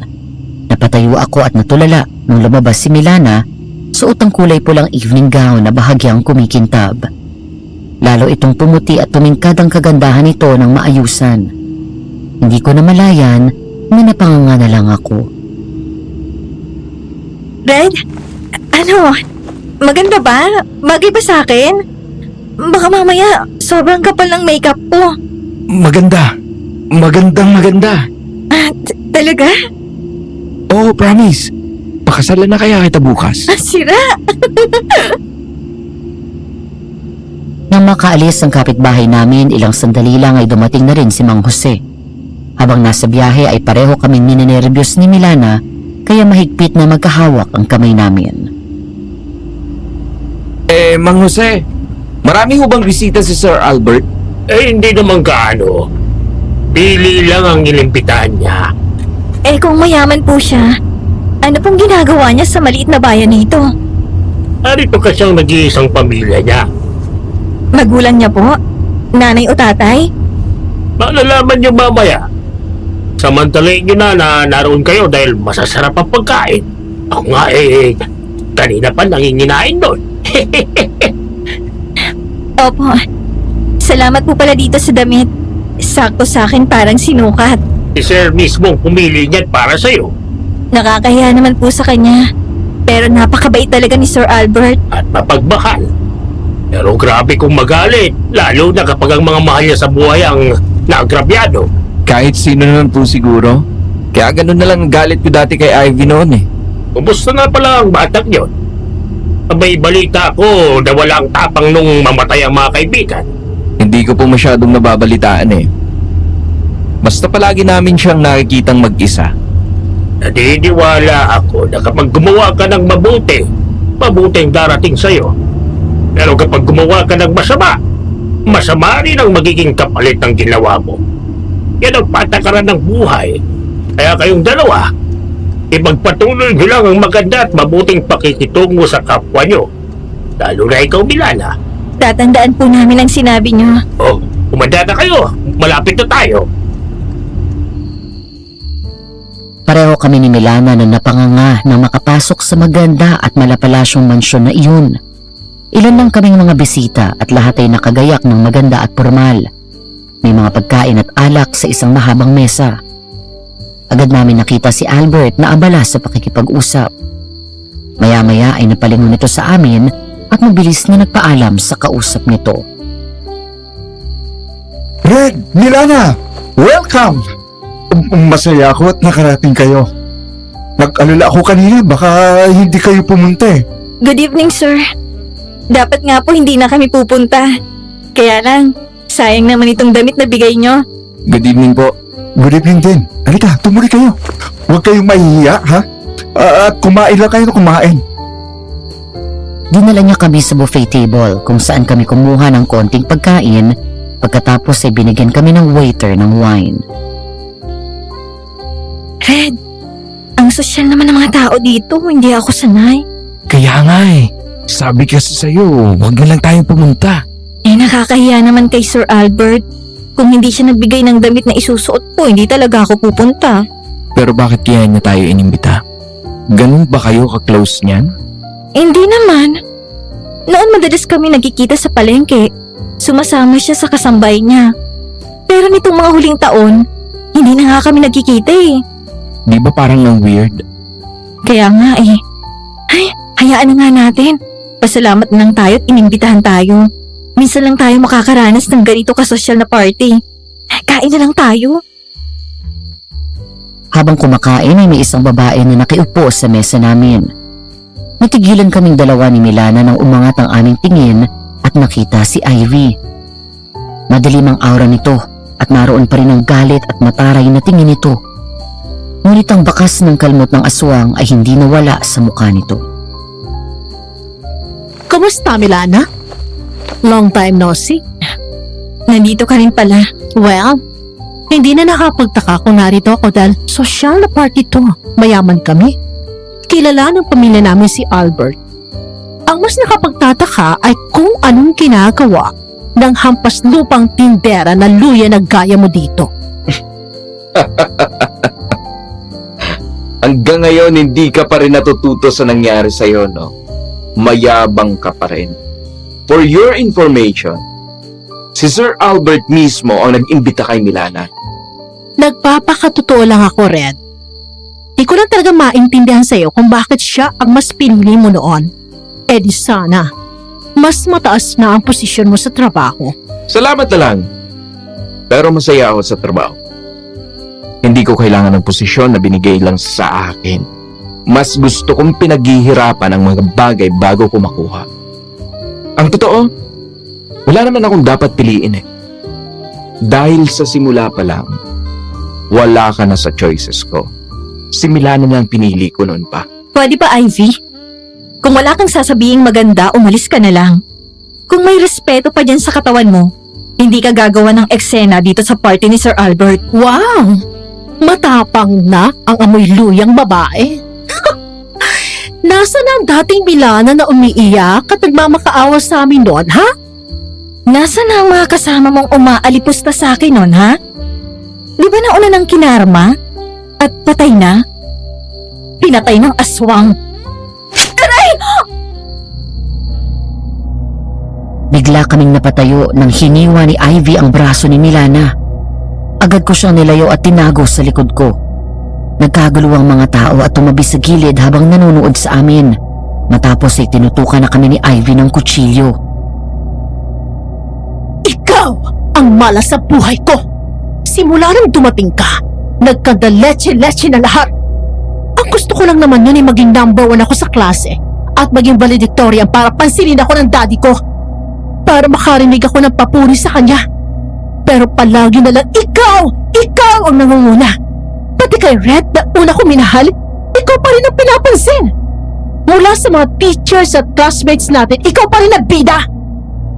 Napatayo ako at natulala nung lumabas si Milana, suot ang kulay pulang evening gown na bahagyang kumikintab. Lalo itong pumuti at tumingkad ang kagandahan nito ng maayusan. Hindi ko na malayan na napanganga na lang ako. Red? Ano? Maganda ba? Bagay ba sa akin? Baka mamaya sobrang kapal ng makeup ko. Maganda. Maganda. Talaga? Oo, promise. Pakasalan na kaya kita bukas. Sira! Nang makaalis ang kapitbahay namin, ilang sandali lang ay dumating na rin si Mang Jose. Habang nasa biyahe ay pareho kaming ninenervyos ni Milana, kaya mahigpit na magkahawak ang kamay namin. Mang Jose, marami ho bang bisita si Sir Albert? Hindi naman gaano. Pili lang ang inimbitahan niya. Kung mayaman po siya, ano pong ginagawa niya sa maliit na bayan nito? Narito kasi ang nag-iisang pamilya niya. Magulang niya po? Nanay o tatay? Malalaman niyo mamaya. Samantalain niyo na naroon kayo dahil masasarap ang pagkain. Ako nga kanina pa nanginginain doon. Opo. Salamat po pala dito sa damit. Sakto sa akin parang sinukat. Si Sir mismo pumili niyan para sa'yo. Nakakahiya naman po sa kanya. Pero napakabait talaga ni Sir Albert. At mapagmahal. Pero grabe kung magalit, lalo na kapag ang mga mahal niya sa buhay ang naagrabyado. Kahit sino naman po siguro. Kaya ganun na lang ang galit ko dati kay Ivy noon eh. Kumusta na pala ang batang yon? May balita ko na walang tapang nung mamatay ang mga kaibigan. Hindi ko po masyadong nababalitaan eh. Basta palagi namin siyang nakikitang mag-isa. Naniniwala ako na kapag gumawa ka ng mabuti, mabuting darating sa'yo. Pero kapag gumawa ka ng masama, masama rin ang magiging kapalit ng ginawa mo. Yan ang patakaran ng buhay. Kaya kayong dalawa, ipagpatuloy nyo lang ang maganda at mabuting pakikitungo sa kapwa nyo. Lalo na ikaw, Milana. Tatandaan po namin ang sinabi niyo. Oh, umanda na kayo. Malapit na tayo. Pareho kami ni Milana na napanganga na makapasok sa maganda at malapalasyong mansyon na iyon. Ilan lang kaming mga bisita at lahat ay nakagayak ng maganda at formal. May mga pagkain at alak sa isang mahabang mesa. Agad namin nakita si Albert na abala sa pakikipag-usap. Maya-maya ay napalingon ito sa amin at mabilis na nagpaalam sa kausap nito. Red, Milana! Welcome! Masaya ako at nakarating kayo. Nag-alala ako kanina, baka hindi kayo pumunta eh. Good evening, sir. Dapat nga po hindi na kami pupunta. Kaya lang, sayang naman itong damit na bigay nyo. Good evening po. Good evening din. Halika, tumuli kayo. Huwag kayong mahihiya, ha? At kumain lang kayo na kumain. Dinala niya kami sa buffet table kung saan kami kumuha ng konting pagkain, pagkatapos ay binigyan kami ng waiter ng wine. Red, ang sosyal naman ng mga tao dito. Hindi ako sanay. Kaya nga eh. Sabi kasi sa'yo, huwag na lang tayong pumunta. Eh, nakakahiya naman kay Sir Albert. Kung hindi siya nagbigay ng damit na isusuot ko, hindi talaga ako pupunta. Pero bakit kaya niya tayo inimbita? Ganun ba kayo ka-close niyan? Hindi naman. Noon madalas kami nagkikita sa palengke. Sumasama siya sa kasambay niya. Pero nitong mga huling taon, hindi na nga kami nagkikita eh. Di ba parang ang weird? Kaya nga eh. Ay, hayaan na nga natin. Pasalamat na lang tayo at inimbitahan tayo. Minsan lang tayo makakaranas ng ganito kasosyal na party. Kain na lang tayo. Habang kumakain ay may isang babae na nakiupo sa mesa namin. Natigilan kaming dalawa ni Milana nang umangat ang aming tingin at nakita si Ivy. Madilim ang aura nito at naroon pa rin ang galit at mataray na tingin nito. Ngunit ang bakas ng kalmot ng aswang ay hindi nawala sa mukha nito. Kumusta, Milana? Long time no see. Nandito ka rin pala. Well, hindi na nakapagtaka kung narito ako dahil sosyal na party to. Mayaman kami. Kilala ng pamilya namin si Albert. Ang mas nakapagtataka ay kung anong ginagawa ng hampas lupang tindera na luya na gaya mo dito. Hanggang ngayon, hindi ka pa rin natututo sa nangyari sa'yo, no? Mayabang ka pa rin. For your information, si Sir Albert mismo ang nag-imbita kay Milana. Nagpapakatotoo lang ako, Red. Di ko lang talaga maintindihan sa'yo kung bakit siya ang mas pinili mo noon. Eh di sana, mas mataas na ang posisyon mo sa trabaho. Salamat na lang. Pero masaya ako sa trabaho. Hindi ko kailangan ng posisyon na binigay lang sa akin. Mas gusto kong pinaghihirapan ang mga bagay bago ko makuha. Ang totoo, wala naman akong dapat piliin eh. Dahil sa simula pa lang, wala ka na sa choices ko. Si Milana na ang pinili ko noon pa. Pwede ba, Ivy? Kung wala kang sasabihing maganda, umalis ka na lang. Kung may respeto pa dyan sa katawan mo, hindi ka gagawa ng eksena dito sa party ni Sir Albert. Wow! Matapang na ang amoy luyang babae. Nasaan ang dating Milana na umiiyak at nagmamakaawa sa amin noon, ha? Nasaan na ang mga kasama mong umaalipusta sa akin nun, ha? Di ba nauna ng kinarma? At patay na? Pinatay ng aswang. Bigla kaming napatayo nang hiniwa ni Ivy ang braso ni Milana. Agad ko siyang nilayo at tinago sa likod ko. Nagkagulo ang mga tao at tumabi sa gilid habang nanonood sa amin. Matapos ay tinutukan na kami ni Ivy ng kutsilyo. Ikaw ang malas sa buhay ko! Simula nang dumating ka, nagkanda-leche-leche na lahat. Ang gusto ko lang naman yun ay maging number 1 ako sa klase at maging valedictorian para pansinin ako ng daddy ko. Para makarinig ako ng papuri sa kanya. Pero palagi na lang ikaw ang nangunguna. Pati kay Red na una ko minahal, ikaw pa rin ang pinapansin. Mula sa mga teachers at classmates natin, ikaw pa rin nagbida.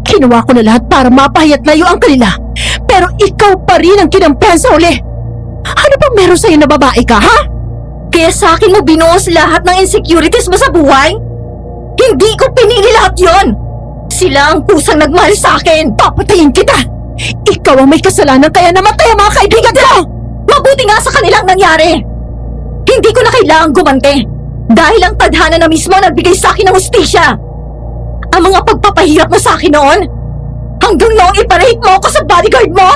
Kinuha ko na lahat para mapahiyat layo ang kanila. Pero ikaw pa rin ang kinampihan sa uli. Ano bang meron sa'yo na babae ka, ha? Kaya sa akin mo binuhos lahat ng insecurities mo sa buhay? Hindi ko pinili lahat yon. Sila ang kusang nagmahal sa akin. Papatayin kita! Ikaw ang may kasalanan kaya namatay ang mga kaibigan ko! Mabuti nga sa kanilang nangyari. Hindi ko na kailangang gumante. Dahil ang tadhana na mismo nagbigay sa akin ng hustisya. Ang mga pagpapahirap mo sa akin noon, hanggang noong iparate mo ako sa bodyguard mo.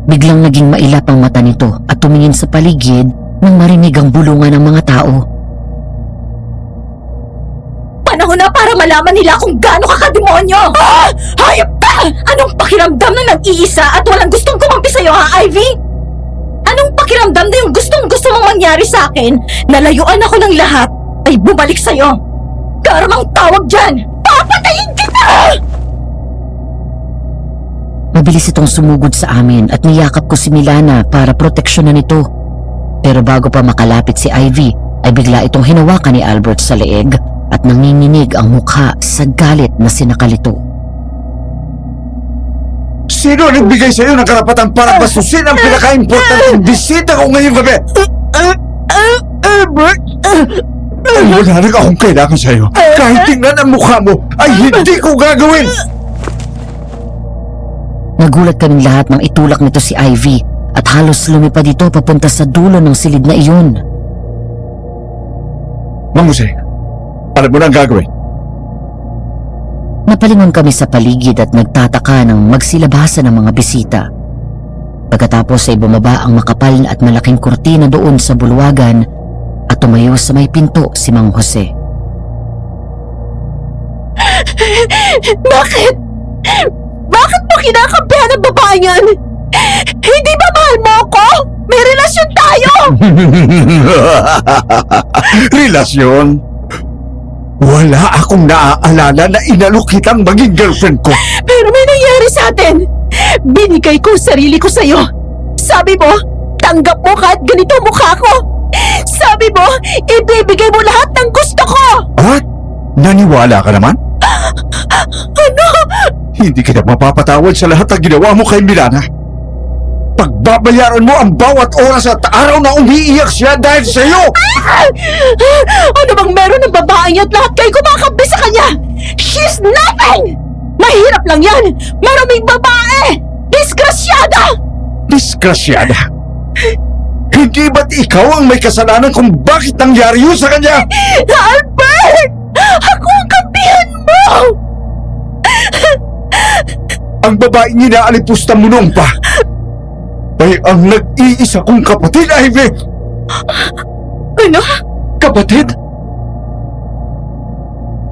Biglang naging mailap ang mata nito at tumingin sa paligid nang marinig ang bulungan ng mga tao. Panahon na para malaman nila kung gaano ka kademonyo! Hayop ka! Anong pakiramdam na nag-iisa at walang gustong kumampi sa'yo, ha, Ivy? Anong pakiramdam na yung gustong-gusto mong mangyari sa akin, nalayuan ako ng lahat, ay bumalik sa'yo? Karamang tawag dyan! Papatayin kita! Mabilis itong sumugod sa amin at niyakap ko si Milana para proteksyonan ito. Pero bago pa makalapit si Ivy, ay bigla itong hinawakan ni Albert sa leeg at nanginginig ang mukha sa galit na sinakalito. Sino ang nagbigay sa'yo ng karapatan para bastusin ang pinaka-importanteng bisita ko ngayong gabi? Albert! Wala na akong kailangan sa'yo. Kahit tingnan ang mukha mo, ay hindi ko gagawin! Nagulat kaming lahat nang itulak nito si Ivy at halos lumipad ito papunta sa dulo ng silid na iyon. Mang Jose, alam mo na ang gagawin. Napalingon kami sa paligid at nagtataka ng magsilabasa ng mga bisita. Pagkatapos ay bumaba ang makapal at malaking kurtina doon sa bulwagan at tumayo sa may pinto si Mang Jose. Bakit? Bakit mo kinakampihan ang babae yan? Hindi ba mahal mo ako? May relasyon tayo! Relasyon? Wala akong naaalala na inalok kitang maging girlfriend ko. Pero may nangyari sa atin. Binigay ko ang sarili ko sa'yo. Sabi mo, tanggap mo kahit ganito ang mukha ko. Sabi mo, ibibigay mo lahat ng gusto ko. At? Naniwala ka naman? Ano? Hindi kita mapapatawad sa lahat ng ginawa mo kay Milana. Pagbabayaran mo ang bawat oras at araw na umiiyak siya dahil sa iyo! Ano bang meron ng babae at lahat kayo kumakampi sa kanya? She's nothing! Mahirap lang yan! Maraming babae! Disgrasyada! Disgrasyada! Hindi ba't ikaw ang may kasalanan kung bakit nangyari yun sa kanya? Albert! Ako ang kampihan mo! Ang babaeng inaalipusta mo noon pa ay ang nag-iisa kong kapatid, Ivy! Ano? Kapatid?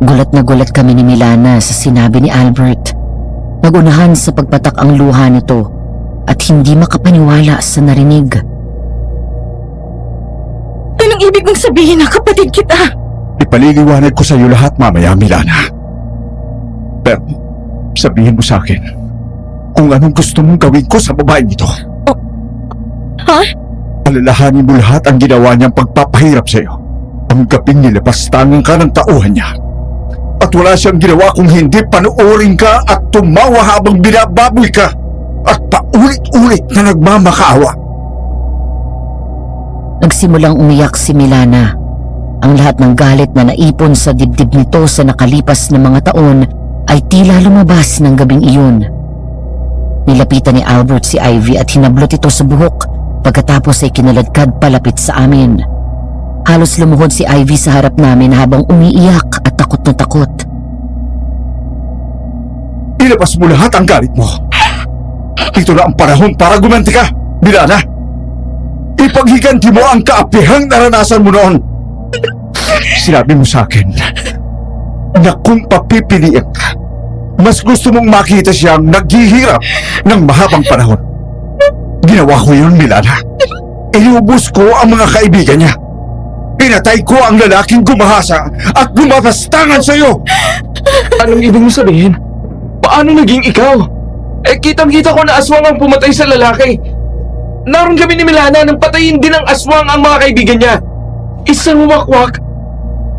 Gulat na gulat kami ni Milana sa sinabi ni Albert. Nagunahan sa pagpatak ang luha nito at hindi makapaniwala sa narinig. Anong ibig mong sabihin na kapatid kita? Ipaliliwanag ko sa iyo lahat mamaya, Milana. Pero sabihin mo sa akin kung anong gusto mong gawin ko sa babaeng ito. Ha? Alalahanin mo lahat ang ginawa niyang pagpapahirap sa iyo. Ang gabing nilapastangan ka ng tauhan niya. At wala siyang ginawa kung hindi panuorin ka at tumawa habang binababoy ka at paulit-ulit na nagmamakaawa. Nagsimulang umiyak si Milana. Ang lahat ng galit na naipon sa dibdib nito sa nakalipas na mga taon ay tila lumabas ng gabing iyon. Nilapitan ni Albert si Ivy at hinablot ito sa buhok. Pagkatapos ay kinaladkad palapit sa amin. Halos lumuhod si Ivy sa harap namin habang umiiyak at takot na takot. Ilabas mo lahat ang galit mo. Ito na ang panahon para gumanti ka, Milana. Ipaghiganti mo ang kaapihang naranasan mo noon. Sinabi mo sa akin na kung papipiliin ka, mas gusto mong makita siyang naghihirap ng mahabang panahon Ginawa ko yun, Milana. Inubos ko ang mga kaibigan niya. Pinatay ko ang lalaking gumahasa at gumagastangan sa'yo! Anong ibig mo sabihin? Paano naging ikaw? Kitang-kita ko na aswang ang pumatay sa lalaki. Naroon kami ni Milana nang patayin din ng aswang ang mga kaibigan niya. Isang wakwak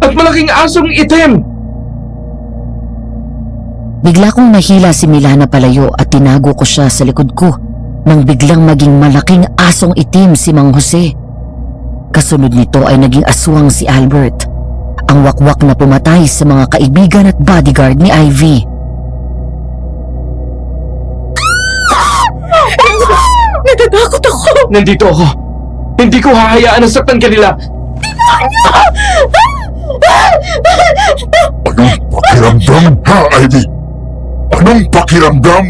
at malaking asong itim. Bigla kong nahila si Milana palayo at tinago ko siya sa likod ko nang biglang maging malaking asong itim si Mang Jose. Kasunod nito ay naging aswang si Albert, ang wakwak na pumatay sa mga kaibigan at bodyguard ni Ivy. Natatakot ako! Nandito ako. Hindi ko hahayaan na saktan kanila. Anong pakiramdam, ha, Ivy? Anong pakiramdam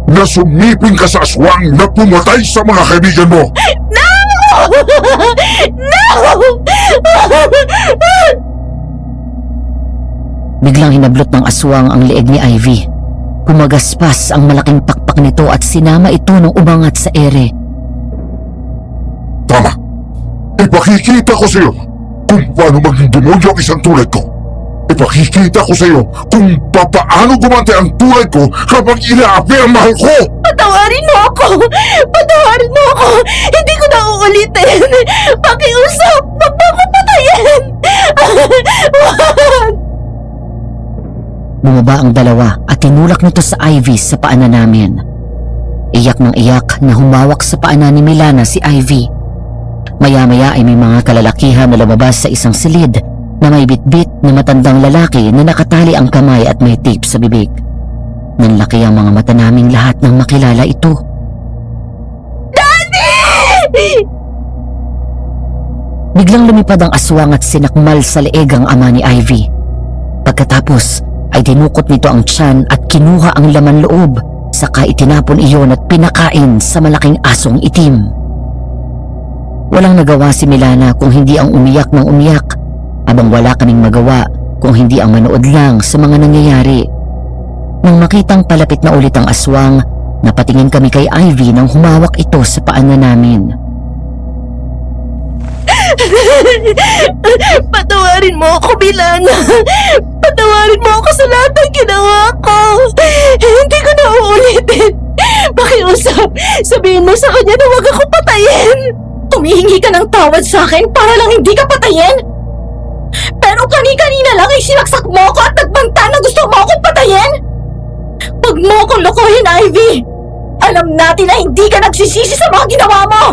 na sumiping ka sa aswang na pumatay sa mga kaibigan mo? Biglang hinablot ng aswang ang leeg ni Ivy. Pumagaspas ang malaking pakpak nito at sinama ito nung umangat sa ere. Tama. Ipakikita ko sa iyo kung paano maging demonyo ang isang tulad ko. Ipakikita ko sa iyo kung papaano gumante ang tulad ko kapag inaapi ang mahal ko! Patawarin mo ako! Patawarin mo ako! Hindi ko na uulitin! Pakiusap! Huwag mo ako patayin! Wag! Bumaba ang dalawa at tinulak nito sa Ivy sa paanan namin. Iyak ng iyak na humawak sa paanan ni Milana si Ivy. Maya-maya ay may mga kalalakihan na lumabas sa isang silid na may bitbit na matandang lalaki na nakatali ang kamay at may tape sa bibig. Nanlaki ang mga mata naming lahat nang makilala ito. Biglang lumipad ang aswang at sinakmal sa leeg ang ama ni Ivy. Pagkatapos ay dinukot nito ang tiyan at kinuha ang laman loob, saka itinapon iyon at pinakain sa malaking asong itim. Walang nagawa si Milana kung hindi ang umiyak ng umiyak, habang wala kaming magawa kung hindi ang manood lang sa mga nangyayari. Nang makitang palapit na ulit ang aswang, napatingin kami kay Ivy nang humawak ito sa paanan namin. Patawarin mo ako, Milana! Patawarin mo ako sa lahat ng ginawa ko! Hindi ko na uulitin! Pakiusap, sabihin mo sa kanya na huwag ako patayin! Humihingi ka ng tawad sa akin para lang hindi ka patayin? Pero kani-kanina lang ay sinaksak mo ako at nagbanta na gusto mo akong patayin? Huwag mo akong lokohin, Ivy! Alam natin na hindi ka nagsisisi sa mga ginawa mo!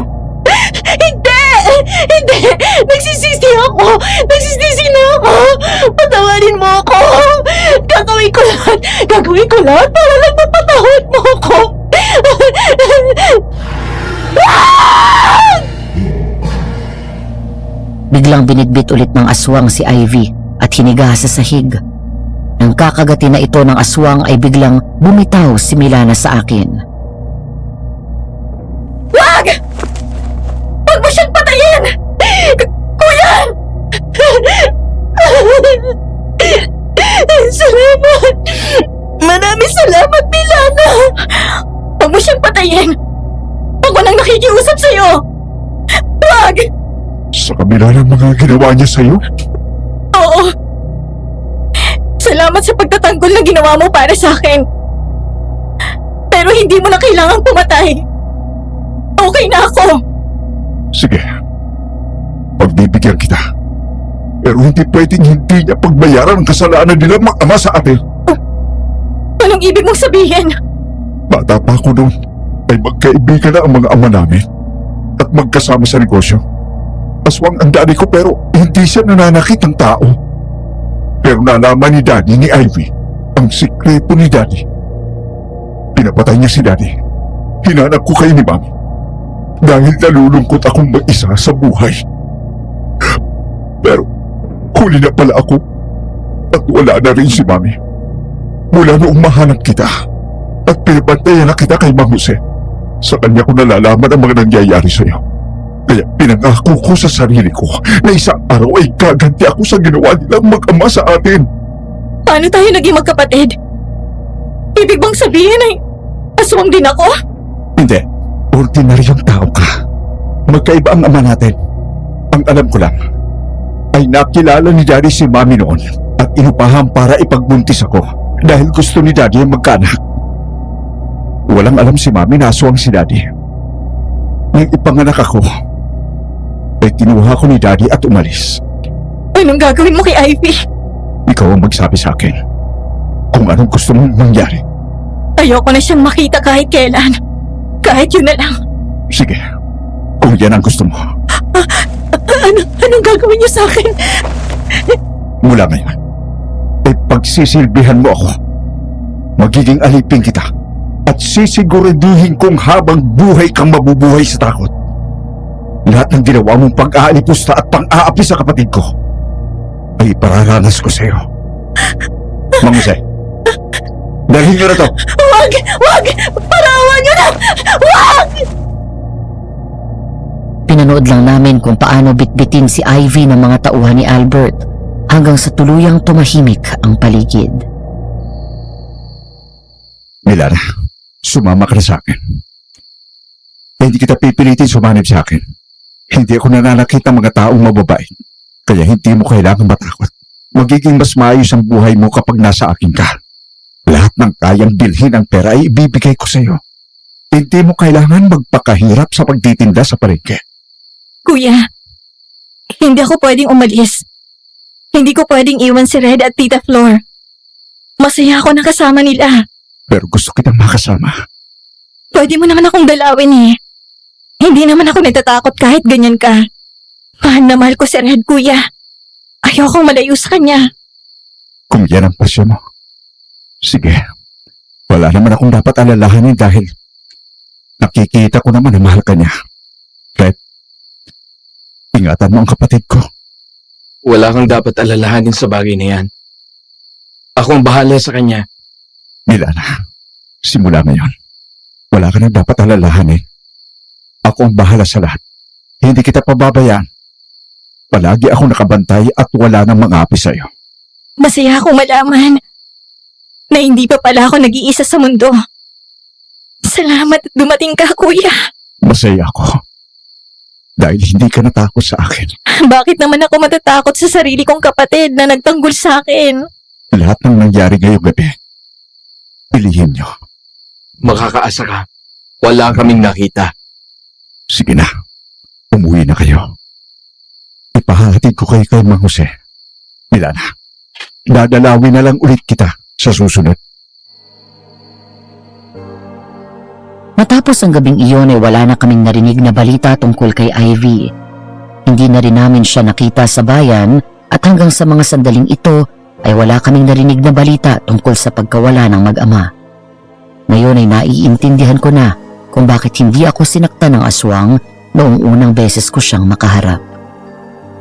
Hindi! Hindi! Nagsisisi ako! Nagsisisi na ako! Patawarin mo ako! Gagawin ko lahat para lang mapatawad mo ako! Biglang binitbit ulit ng aswang si Ivy at hiniga sa sahig. Nang kakagati na ito ng aswang ay biglang bumitaw si Milana sa akin. Wag! Wag mo siyang patayin! Kuya! Salamat! Maraming salamat, Milana! Wag mo siyang patayin! Wag mo nang nakikiusap sa'yo! Wag! Sa kabila ng mga ginawa niya sa'yo? Oo! Salamat sa pagtatanggol na ginawa mo para sa akin. Pero hindi mo na kailangang pumatay. Okay na ako. Sige. Pagbibigyan kita. Pero hindi pwedeng hindi niya pagbayaran ang kasalanan nila mag-ama sa atin. Anong ibig mong sabihin? Bata pa ako noon ay magkaibigan na ang mga ama namin at magkasama sa negosyo. Aswang ang daddy ko pero hindi siya nananakit ng tao. Pero nalaman ni daddy ni Ivy ang sikreto ni daddy. Pinapatay niya si daddy. Hinanap ko kayo ni mami dahil nalulungkot akong mag-isa sa buhay. Pero huli na pala ako at wala na rin si mami. Mula noong mahanap kita at pinabantayan na kita kay Mang Jose, sa kanya ko nalalaman ang mga nangyayari sa iyo. Kaya pinangako ko sa sarili ko na isang araw ay gaganti ako sa ginawa nilang mag-ama sa atin. Paano tayo naging magkapatid? Ibig bang sabihin ay aswang din ako? Hindi. Ordinaryong tao ka. Magkaiba ang ama natin. Ang alam ko lang, ay nakilala ni Daddy si Mami noon at inupahan para ipagbuntis ako dahil gusto ni Daddy ang magkaanak. Walang alam si Mami na aswang si Daddy. Nang ipanganak ako, ay kinuha ko ni Daddy at umalis. Anong gagawin mo kay Ivy? Ikaw ang magsabi sa akin kung anong gusto mong mangyari. Ayoko na siyang makita kahit kailan. Kahit yun na lang. Sige, kung yan ang gusto mo. Anong gagawin niyo sa akin? Mula ngayon, ay pagsisilbihan mo ako. Magiging alipin kita at sisiguraduhin kong habang buhay kang mabubuhay sa takot. Lahat ng ginawa mong pag-aalipusta at pang-aapi sa kapatid ko ay pararanas ko sa iyo. Mang Jose, dalhin niyo na to. Wag! Wag! Parawan niyo na! Wag! Pinanood lang namin kung paano bitbitin si Ivy ng mga tauhan ni Albert hanggang sa tuluyang tumahimik ang paligid. Milana, sumama ka na sa akin. Hindi kita pipilitin sumanib sa akin. Hindi ako nananakit ng mga taong mababait. Kaya hindi mo kailangan matakot. Magiging mas maayos ang buhay mo kapag nasa akin ka. Lahat ng kayang bilhin ng pera ay ibibigay ko sa iyo. Hindi mo kailangan magpakahirap sa pagtitinda sa palengke. Kuya, hindi ako pwedeng umalis. Hindi ko pwedeng iwan si Red at Tita Flor. Masaya ako na kasama nila. Pero gusto kitang makasama. Pwede mo naman akong dalawin eh. Hindi naman ako natatakot kahit ganyan ka. Mahal na mahal ko si Red, kuya. Ayokong malayo sa kanya. Kung yan ang pasyon mo. Sige. Wala naman akong dapat alalahanin dahil nakikita ko naman na mahal ka niya. Red, ingatan mo ang kapatid ko. Wala kang dapat alalahanin sa bagay na yan. Ako ang bahala sa kanya. Milana, simula ngayon, wala ka na dapat alalahanin. Ako ang bahala sa lahat. Hindi kita pababayaan. Palagi ako nakabantay at wala nang mga api sa'yo. Masaya akong malaman na hindi pa pala ako nag-iisa sa mundo. Salamat at dumating ka, kuya. Masaya ako. Dahil hindi ka natakot sa akin. Bakit naman ako matatakot sa sarili kong kapatid na nagtanggol sa akin? Lahat ng nangyari ngayong gabi, pilihin niyo. Makakaasa ka. Wala kaming nakita. Sige na, umuwi na kayo. Ipahahatid ko kayo kay Mang Jose. Milana, dadalawin na lang ulit kita sa susunod. Matapos ang gabing iyon ay wala na kaming narinig na balita tungkol kay Ivy. Hindi na rin namin siya nakita sa bayan at hanggang sa mga sandaling ito ay wala kaming narinig na balita tungkol sa pagkawala ng mag-ama. Ngayon ay naiintindihan ko na kung bakit hindi ako sinaktan ng aswang noong unang beses ko siyang makaharap.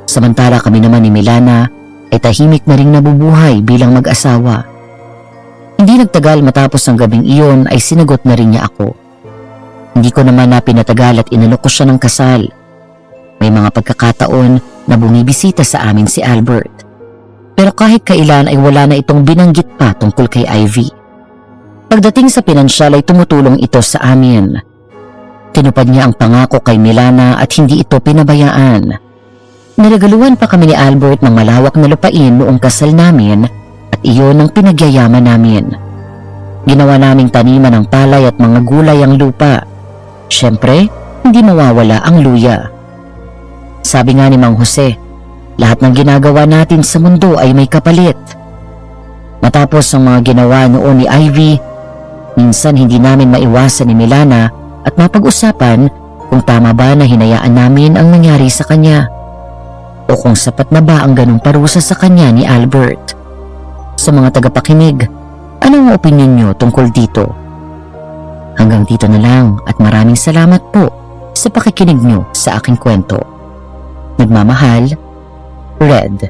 Samantala kami naman ni Milana ay tahimik na ring nabubuhay bilang mag-asawa. Hindi nagtagal matapos ang gabing iyon ay sinagot na rin niya ako. Hindi ko naman na pinatagal at inalok ko siya ng kasal. May mga pagkakataon na bumibisita sa amin si Albert. Pero kahit kailan ay wala na itong binanggit pa tungkol kay Ivy. Pagdating sa pinansyal ay tumutulong ito sa amin. Tinupad niya ang pangako kay Milana at hindi ito pinabayaan. Niregaluhan pa kami ni Albert ng malawak na lupain noong kasal namin at iyon ang pinagyayaman namin. Ginawa naming taniman ng palay at mga gulay ang lupa. Siyempre, hindi mawawala ang luya. Sabi nga ni Mang Jose, lahat ng ginagawa natin sa mundo ay may kapalit. Matapos ang mga ginawa noon ni Ivy, minsan hindi namin maiwasan ni Milana at mapag-usapan kung tama ba na hinayaan namin ang nangyari sa kanya. O kung sapat na ba ang ganong parusa sa kanya ni Albert. Sa mga tagapakinig, anong opinion nyo tungkol dito? Hanggang dito na lang at maraming salamat po sa pakikinig nyo sa aking kwento. Nagmamahal, Red.